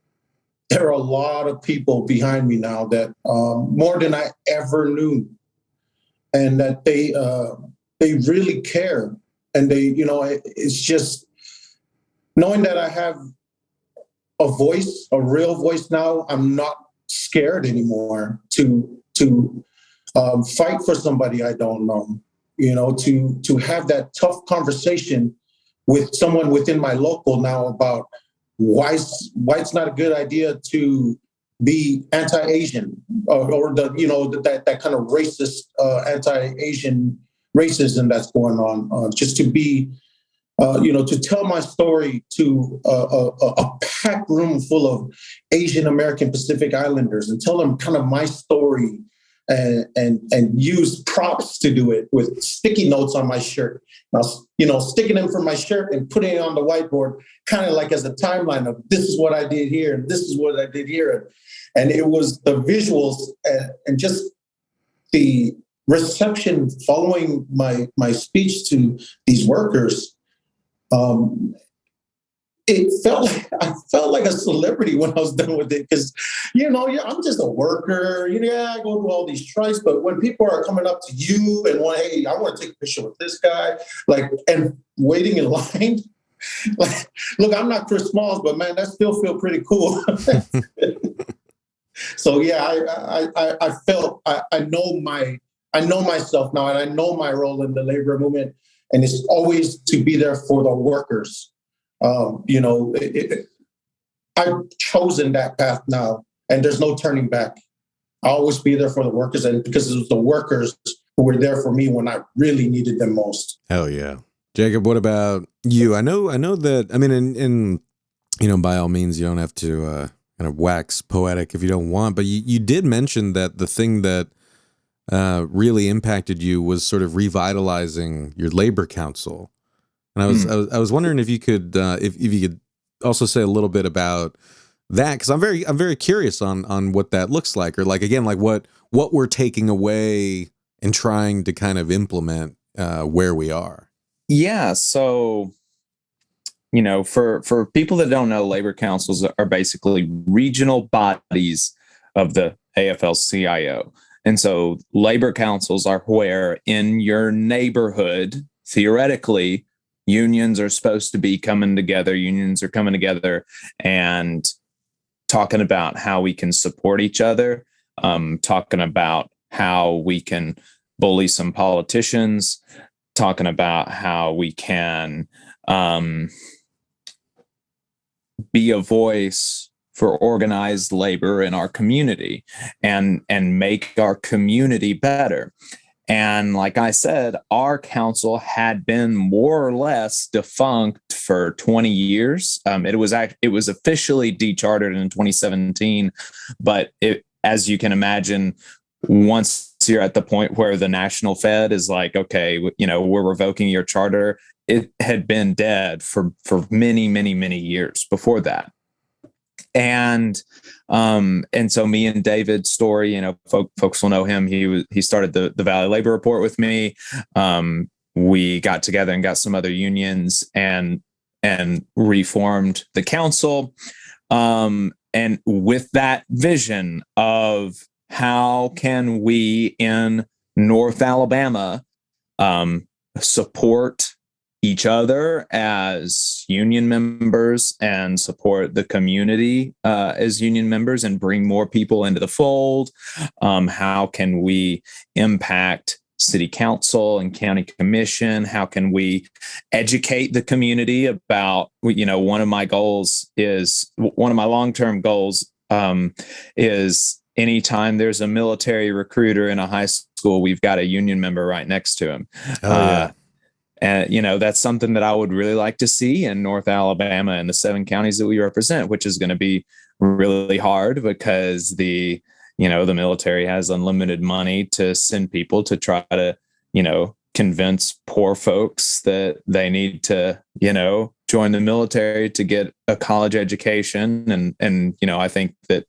there are a lot of people behind me now that more than I ever knew, and that they really care. And it's just knowing that I have a voice, a real voice now. I'm not scared anymore to fight for somebody I don't know. To have that tough conversation with someone within my local now about why it's not a good idea to be anti-Asian, or that kind of racist anti-Asian racism that's going on. Just to be, to tell my story to a packed room full of Asian American Pacific Islanders, and tell them kind of my story, and use props to do it, with sticky notes on my shirt. Now, sticking them from my shirt and putting it on the whiteboard, kind of like as a timeline of, this is what I did here, and this is what I did here. And it was the visuals and just the reception following my speech to these workers. I felt like a celebrity when I was done with it, because, I'm just a worker. I go through all these strikes, but when people are coming up to you and hey, I want to take a picture with this guy, and waiting in line, look, I'm not Chris Smalls, but man, that still feel pretty cool. So yeah, I felt I know myself now, and I know my role in the labor movement, and it's always to be there for the workers. I've chosen that path now, and there's no turning back. always be there for the workers, and because it was the workers who were there for me when I really needed them most. Hell yeah. Jacob, what about you? I know that, I mean, in by all means, you don't have to kind of wax poetic if you don't want, but you did mention that the thing that really impacted you was sort of revitalizing your labor council. And I was wondering if you could if you could also say a little bit about that, because I'm very curious on what that looks like, or like, again, like what we're taking away and trying to kind of implement where we are. Yeah. So, for people that don't know, labor councils are basically regional bodies of the AFL-CIO. And so labor councils are where in your neighborhood, theoretically, unions are supposed to be coming together. Unions are coming together and talking about how we can support each other, talking about how we can bully some politicians, talking about how we can be a voice for organized labor in our community and make our community better. And like I said, our council had been more or less defunct for 20 years. It was officially dechartered in 2017, but as you can imagine, once you're at the point where the National Fed is like, okay, we're revoking your charter, it had been dead for many, many, many years before that. And so me and David Story, folks will know him. He started the Valley Labor Report with me. We got together and got some other unions and reformed the council. And with that vision of how can we in North Alabama support each other as union members and support the community as union members and bring more people into the fold. How can we impact city council and county commission? How can we educate the community about, one of my long-term goals is anytime there's a military recruiter in a high school, we've got a union member right next to him. Oh, yeah. And, that's something that I would really like to see in North Alabama and the 7 counties that we represent, which is going to be really hard because the military has unlimited money to send people to try to, convince poor folks that they need to, join the military to get a college education. And I think that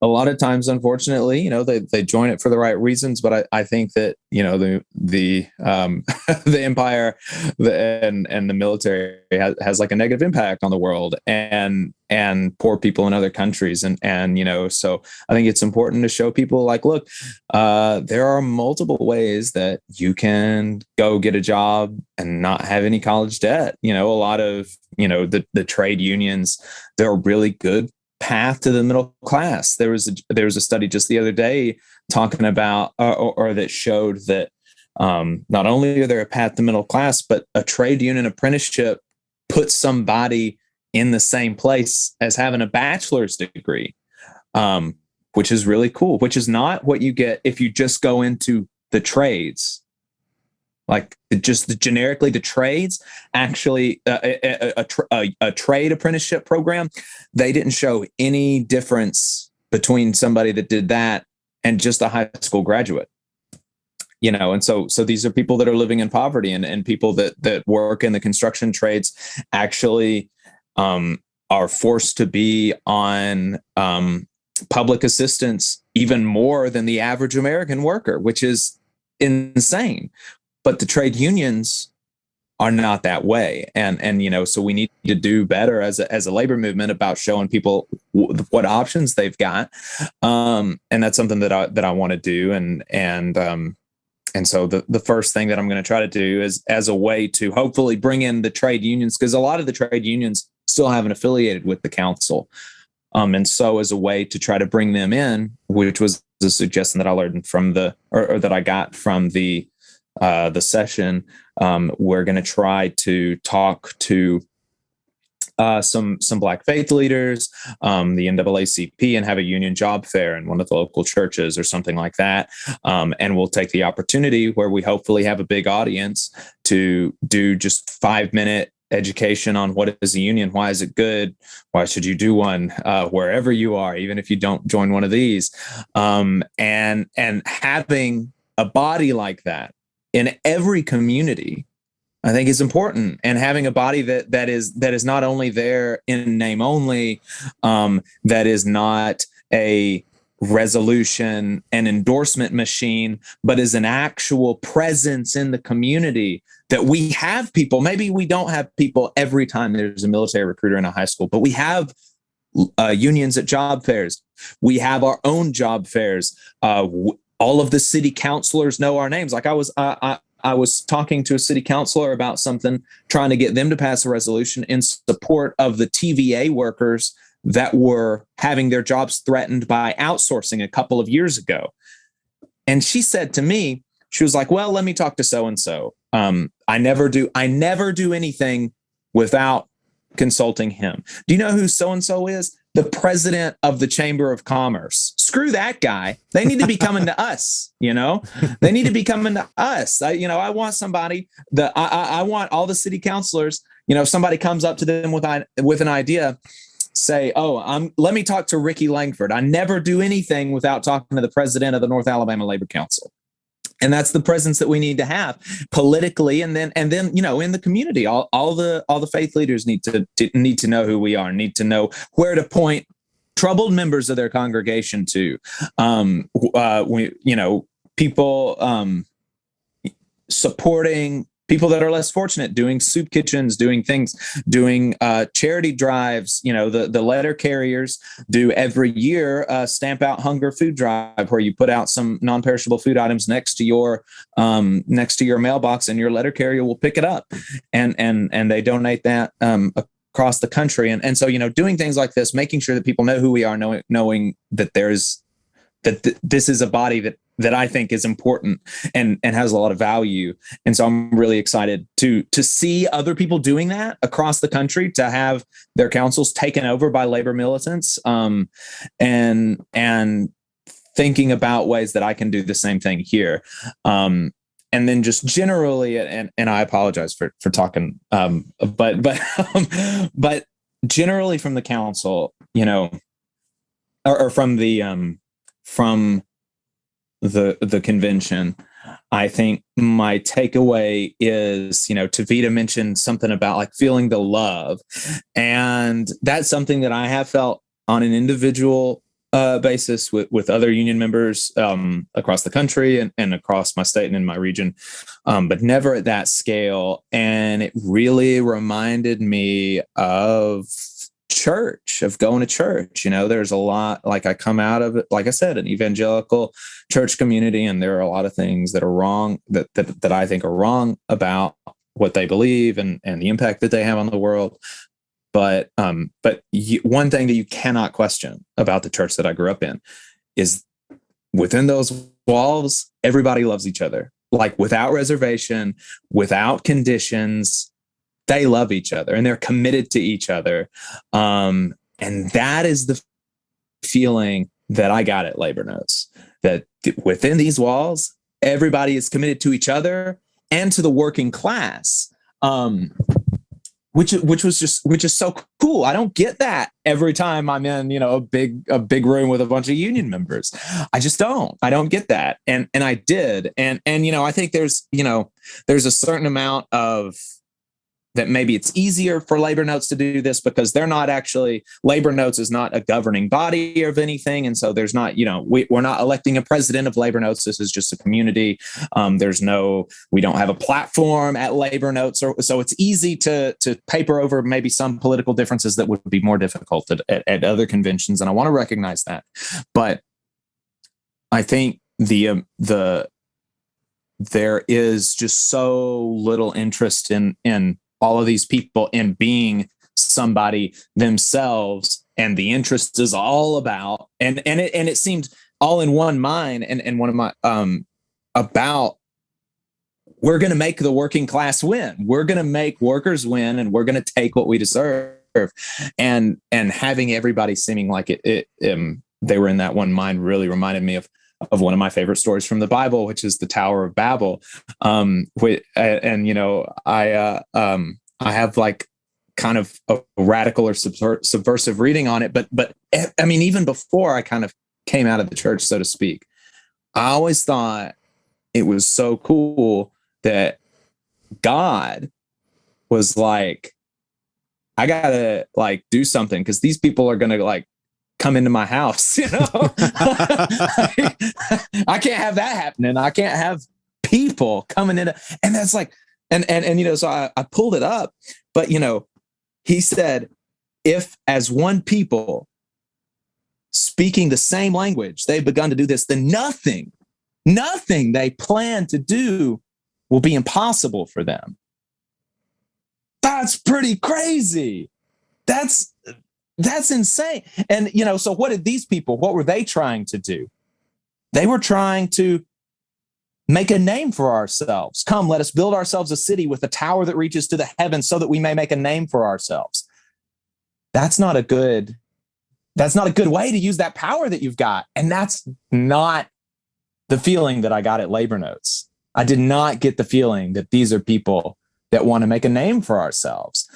a lot of times, unfortunately, they join it for the right reasons, but I think that the empire and the military has like a negative impact on the world and poor people in other countries, and so I think it's important to show people like, look, there are multiple ways that you can go get a job and not have any college debt. A lot of the trade unions, they're a really good path to the middle class. There was a study just the other day talking about or that showed that not only are there a path to middle class, but a trade union apprenticeship puts somebody in the same place as having a bachelor's degree, which is really cool, which is not what you get if you just go into the trades. Like just generically the trades, actually a trade apprenticeship program, they didn't show any difference between somebody that did that and just a high school graduate. And so these are people that are living in poverty and people that work in the construction trades actually are forced to be on public assistance even more than the average American worker, which is insane. But the trade unions are not that way. And so we need to do better as a labor movement about showing people what options they've got. And that's something that I want to do. And so the first thing that I'm going to try to do is as a way to hopefully bring in the trade unions, because a lot of the trade unions still haven't affiliated with the council. And so as a way to try to bring them in, which was a suggestion that I learned from or that I got from the session, we're going to try to talk to some Black faith leaders, the NAACP, and have a union job fair in one of the local churches or something like that. And we'll take the opportunity where we hopefully have a big audience to do just 5-minute education on what is a union, why is it good, why should you do one wherever you are, even if you don't join one of these, and having a body like that in every community, I think is important, and having a body that is not only there in name only, that is not a resolution and endorsement machine, but is an actual presence in the community. That we have people, maybe we don't have people every time there's a military recruiter in a high school, but we have unions at job fairs. We have our own job fairs. All of the city councilors know our names. Like I was talking to a city councilor about something, trying to get them to pass a resolution in support of the TVA workers that were having their jobs threatened by outsourcing a couple of years ago. And she said to me, she was like, well, let me talk to so-and-so. I never do anything without consulting him. Do you know who so-and-so is? The president of the Chamber of Commerce. Screw that guy. They need to be coming to us. They need to be coming to us. I want somebody that I want all the city councilors, if somebody comes up to them with an idea, say, let me talk to Ricky Langford. I never do anything without talking to the president of the North Alabama Labor Council. And that's the presence that we need to have politically, and then in the community, all the faith leaders need to know who we are, need to know where to point troubled members of their congregation to. People supporting people that are less fortunate, doing soup kitchens, doing charity drives. The letter carriers do every year Stamp Out Hunger food drive, where you put out some non-perishable food items next to your mailbox, and your letter carrier will pick it up, and they donate that across the country. And so doing things like this, making sure that people know who we are, knowing that this is a body that I think is important and has a lot of value. And so I'm really excited to see other people doing that across the country, to have their councils taken over by labor militants, and thinking about ways that I can do the same thing here. And then just generally, and I apologize for talking, but generally from the council, or from the convention, I think my takeaway is, Tevita mentioned something about like feeling the love, and that's something that I have felt on an individual basis with other union members across the country and across my state and in my region, but never at that scale. And it really reminded me of church, of going to church. There's a lot, like I come out of it, like I said, an evangelical church community, and there are a lot of things that are wrong, that I think are wrong about what they believe and the impact that they have on the world. But one thing that you cannot question about the church that I grew up in is within those walls, everybody loves each other, like without reservation, without conditions. They love each other and they're committed to each other. And that is the feeling that I got at Labor Notes, that within these walls, everybody is committed to each other and to the working class, which is so cool. I don't get that every time I'm in, a big room with a bunch of union members. I just don't. I don't get that. And I did. And I think there's a certain amount of that maybe it's easier for Labor Notes to do this because they're not actually, Labor Notes is not a governing body of anything. And so there's not, we're not electing a president of Labor Notes. This is just a community. We don't have a platform at Labor Notes. So it's easy to paper over maybe some political differences that would be more difficult at other conventions. And I want to recognize that. But I think there is just so little interest in all of these people in being somebody themselves, and the interest is all about and it seemed all in one mind and one of my about we're going to make the working class win, we're going to make workers win, and we're going to take what we deserve. and having everybody seeming like they were in that one mind really reminded me of one of my favorite stories from the Bible, which is the Tower of Babel. I have like kind of a radical or subversive reading on it, but I mean, even before I kind of came out of the church, so to speak, I always thought it was so cool that God was like, I gotta like do something because these people are gonna like come into my house, you know. I can't have that happening. I can't have people coming in, and that's like, and you know, so I pulled it up, but you know, he said, if as one people speaking the same language, they've begun to do this, then nothing they plan to do will be impossible for them. That's pretty crazy. That's insane. And, you know, so what were they trying to do? They were trying to make a name for ourselves. Come, let us build ourselves a city with a tower that reaches to the heavens so that we may make a name for ourselves. That's not a good way to use that power that you've got. And that's not the feeling that I got at Labor Notes. I did not get the feeling that these are people that want to make a name for ourselves.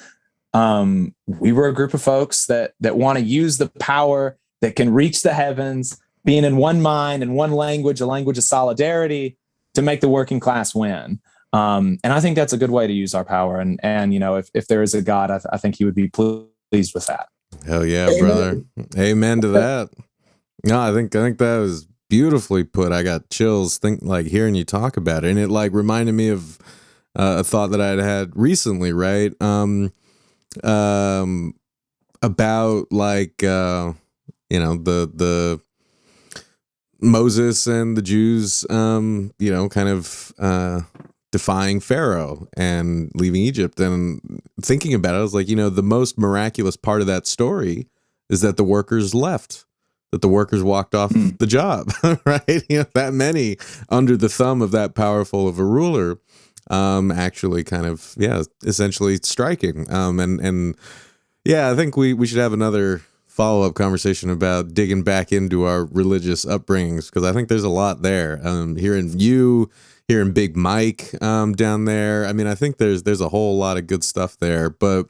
We were a group of folks that want to use the power that can reach the heavens, being in one mind and one language, a language of solidarity, to make the working class win. And I think that's a good way to use our power. And you know, if there is a God, I think he would be pleased with that. Hell yeah, brother. Amen to that. No, I think that was beautifully put. I got chills like hearing you talk about it. And it like reminded me of a thought that I'd had recently, right? About like, you know, the Moses and the Jews, you know, kind of defying Pharaoh and leaving Egypt. And thinking about it, I was like, you know, the most miraculous part of that story is that the workers left, that the workers walked off the job, right? You know, that many under the thumb of that powerful of a ruler, actually kind of, yeah, essentially striking. And yeah, I think we should have another follow-up conversation about digging back into our religious upbringings, because I think there's a lot there. Hearing Big Mike down there. I mean, I think there's a whole lot of good stuff there. But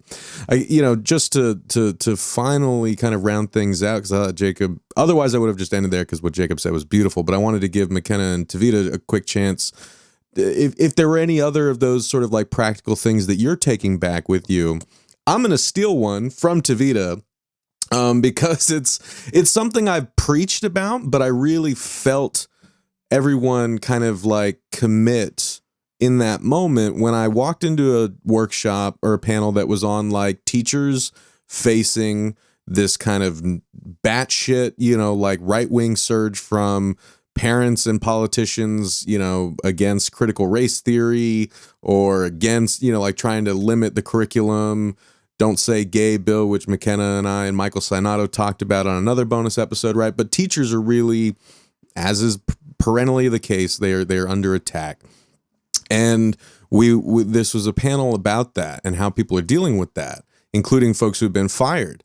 you know, just to finally kind of round things out, because I thought Jacob, otherwise I would have just ended there because what Jacob said was beautiful. But I wanted to give McKenna and Tevita a quick chance. If there were any other of those sort of like practical things that you're taking back with you, I'm gonna steal one from Tevita. Because it's something I've preached about, but I really felt everyone kind of like commit in that moment when I walked into a workshop or a panel that was on like teachers facing this kind of batshit, you know, like right-wing surge from parents and politicians, you know, against critical race theory or against, you know, like trying to limit the curriculum. Don't Say Gay bill, which McKenna and I and Michael Sinato talked about on another bonus episode, right? But teachers are really, as is perennially the case, they're under attack. And we this was a panel about that and how people are dealing with that, including folks who've been fired.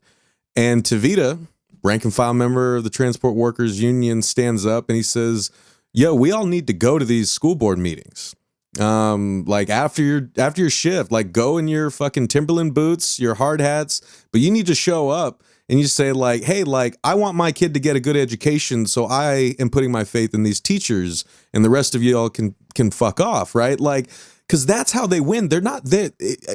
And Tevita, rank and file member of the Transport Workers Union, stands up and he says, yo, we all need to go to these school board meetings. Like after your shift, like go in your fucking Timberland boots, your hard hats, but you need to show up and you say like, hey, like I want my kid to get a good education. So I am putting my faith in these teachers and the rest of y'all can fuck off. Right. Like, cause that's how they win. They're not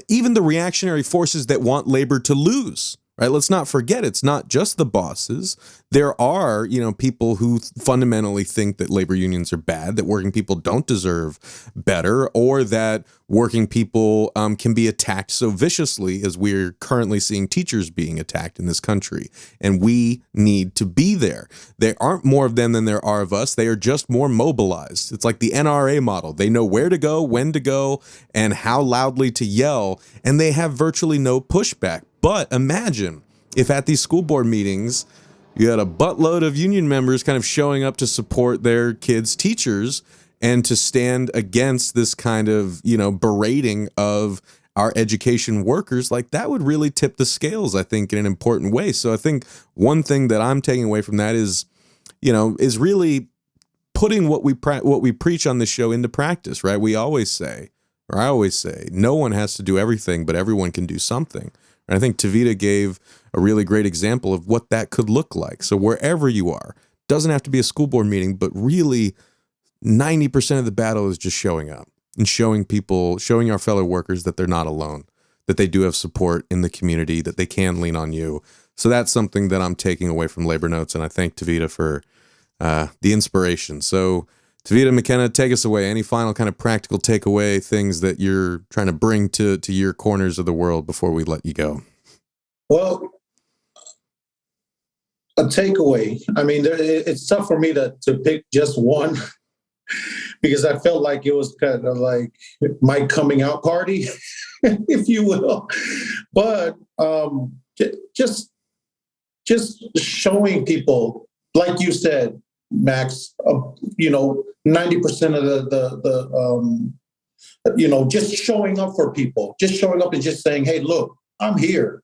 even the reactionary forces that want labor to lose. Right. Let's not forget, it's not just the bosses. There are, you know, people who fundamentally think that labor unions are bad, that working people don't deserve better, or that working people can be attacked so viciously as we're currently seeing teachers being attacked in this country. And we need to be there. There aren't more of them than there are of us. They are just more mobilized. It's like the NRA model. They know where to go, when to go, and how loudly to yell, and they have virtually no pushback. But imagine if at these school board meetings, you had a buttload of union members kind of showing up to support their kids' teachers and to stand against this kind of, you know, berating of our education workers, like that would really tip the scales, I think, in an important way. So I think one thing that I'm taking away from that is, is really putting what we preach on this show into practice, right? I always say, no one has to do everything, but everyone can do something. And I think Tevita gave a really great example of what that could look like. So wherever you are, doesn't have to be a school board meeting, but really 90% of the battle is just showing up and showing our fellow workers that they're not alone, that they do have support in the community, that they can lean on you. So that's something that I'm taking away from Labor Notes. And I thank Tevita for the inspiration. So Tevita, McKenna, take us away. Any final kind of practical takeaway things that you're trying to bring to your corners of the world before we let you go? Well, a takeaway. I mean, it's tough for me to pick just one because I felt like it was kind of like my coming out party, if you will. But just showing people, like you said, Max, 90% of just showing up for people, just showing up and just saying, hey, look, I'm here.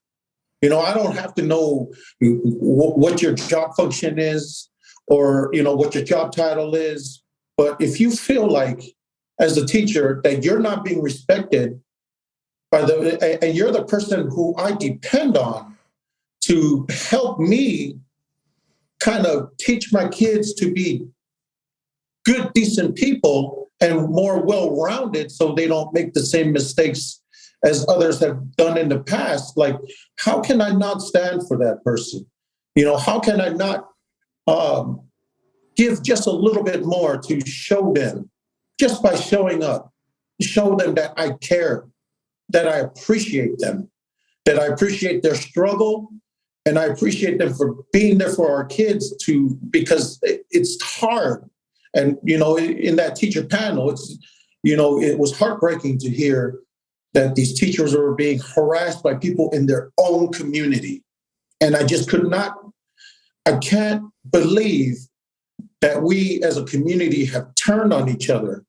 I don't have to know what your job function is or, what your job title is. But if you feel like as a teacher that you're not being respected and you're the person who I depend on to help me kind of teach my kids to be good, decent people and more well-rounded so they don't make the same mistakes as others have done in the past, like, how can I not stand for that person? How can I not give just a little bit more to show them, just by showing up, show them that I care, that I appreciate them, that I appreciate their struggle, and I appreciate them for being there for our kids because it's hard. And, in that teacher panel, it was heartbreaking to hear that these teachers were being harassed by people in their own community. And I just I can't believe that we as a community have turned on each other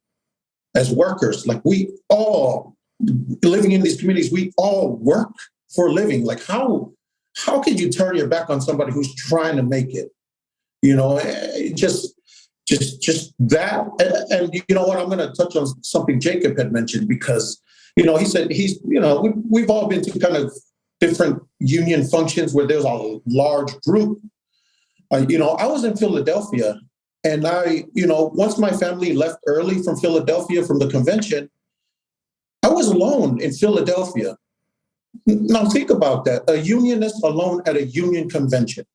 as workers. Like, we all, living in these communities, we all work for a living. Like, how can you turn your back on somebody who's trying to make it? Just that. And you know what, I'm going to touch on something Jacob had mentioned, because he said we've all been to kind of different union functions where there's a large group. I was in Philadelphia, and once my family left early from Philadelphia from the convention, I was alone in Philadelphia. Now think about that, a unionist alone at a union convention.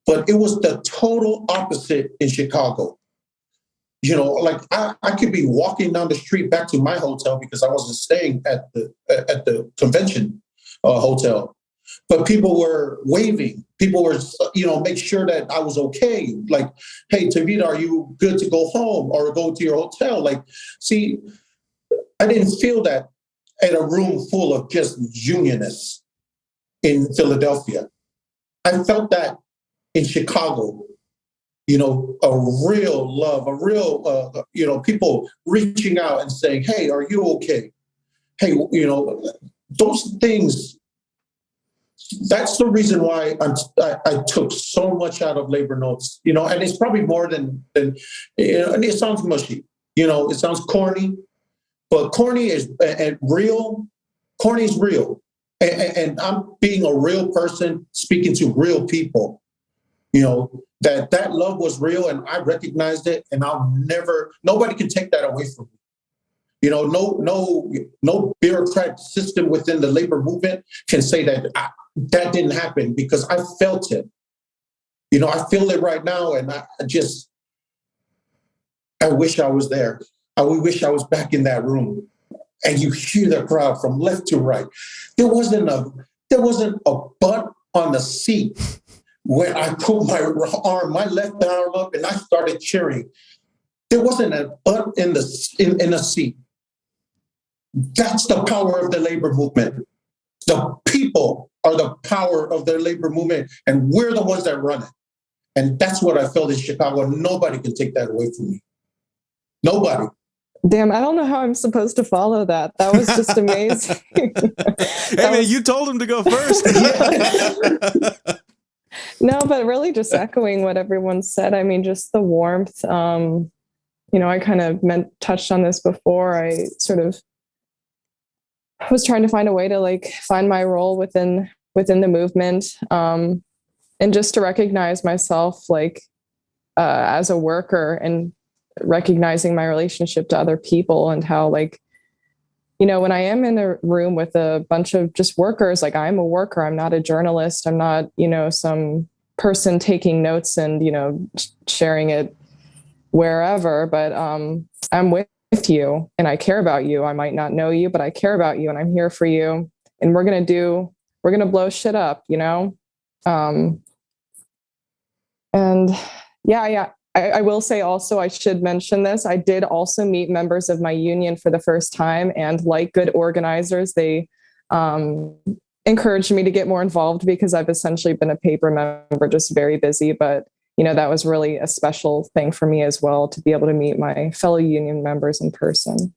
But it was the total opposite in Chicago. Like I could be walking down the street back to my hotel because I wasn't staying at the convention hotel, but people were waving. People were, make sure that I was okay. Like, hey, Tevita, are you good to go home or go to your hotel? Like, see, I didn't feel that at a room full of just unionists in Philadelphia. I felt that in Chicago. A real love, a real, people reaching out and saying, hey, are you okay? Hey, those things, that's the reason why I took so much out of Labor Notes, and it's probably more than and it sounds mushy, it sounds corny, but corny is real. Corny is real. And I'm being a real person speaking to real people. That love was real, and I recognized it, and nobody can take that away from me. No bureaucratic system within the labor movement can say that that didn't happen, because I felt it. I feel it right now, and I wish I was there. I wish I was back in that room, and you hear the crowd from left to right. There wasn't a butt on the seat when I put my left arm up and I started cheering. There wasn't a butt in a seat. That's the power of the labor movement. The people are the power of the labor movement, and we're the ones that run it. And that's what I felt in Chicago. Nobody can take that away from me. Nobody. Damn, I don't know how I'm supposed to follow that. That was just amazing. Hey, man, you told him to go first. No, but really just echoing what everyone said. I mean, just the warmth. I kind of touched on this before. I sort of was trying to find a way to like find my role within the movement, and just to recognize myself like as a worker, and recognizing my relationship to other people, and how like, when I am in a room with a bunch of just workers, like I'm a worker, I'm not a journalist, I'm not, some person taking notes and, sharing it wherever, but I'm with you and I care about you. I might not know you, but I care about you and I'm here for you. And we're going to blow shit up, and yeah. I will say also, I should mention this. I did also meet members of my union for the first time, and like good organizers, they encouraged me to get more involved because I've essentially been a paper member, just very busy. But, that was really a special thing for me as well, to be able to meet my fellow union members in person.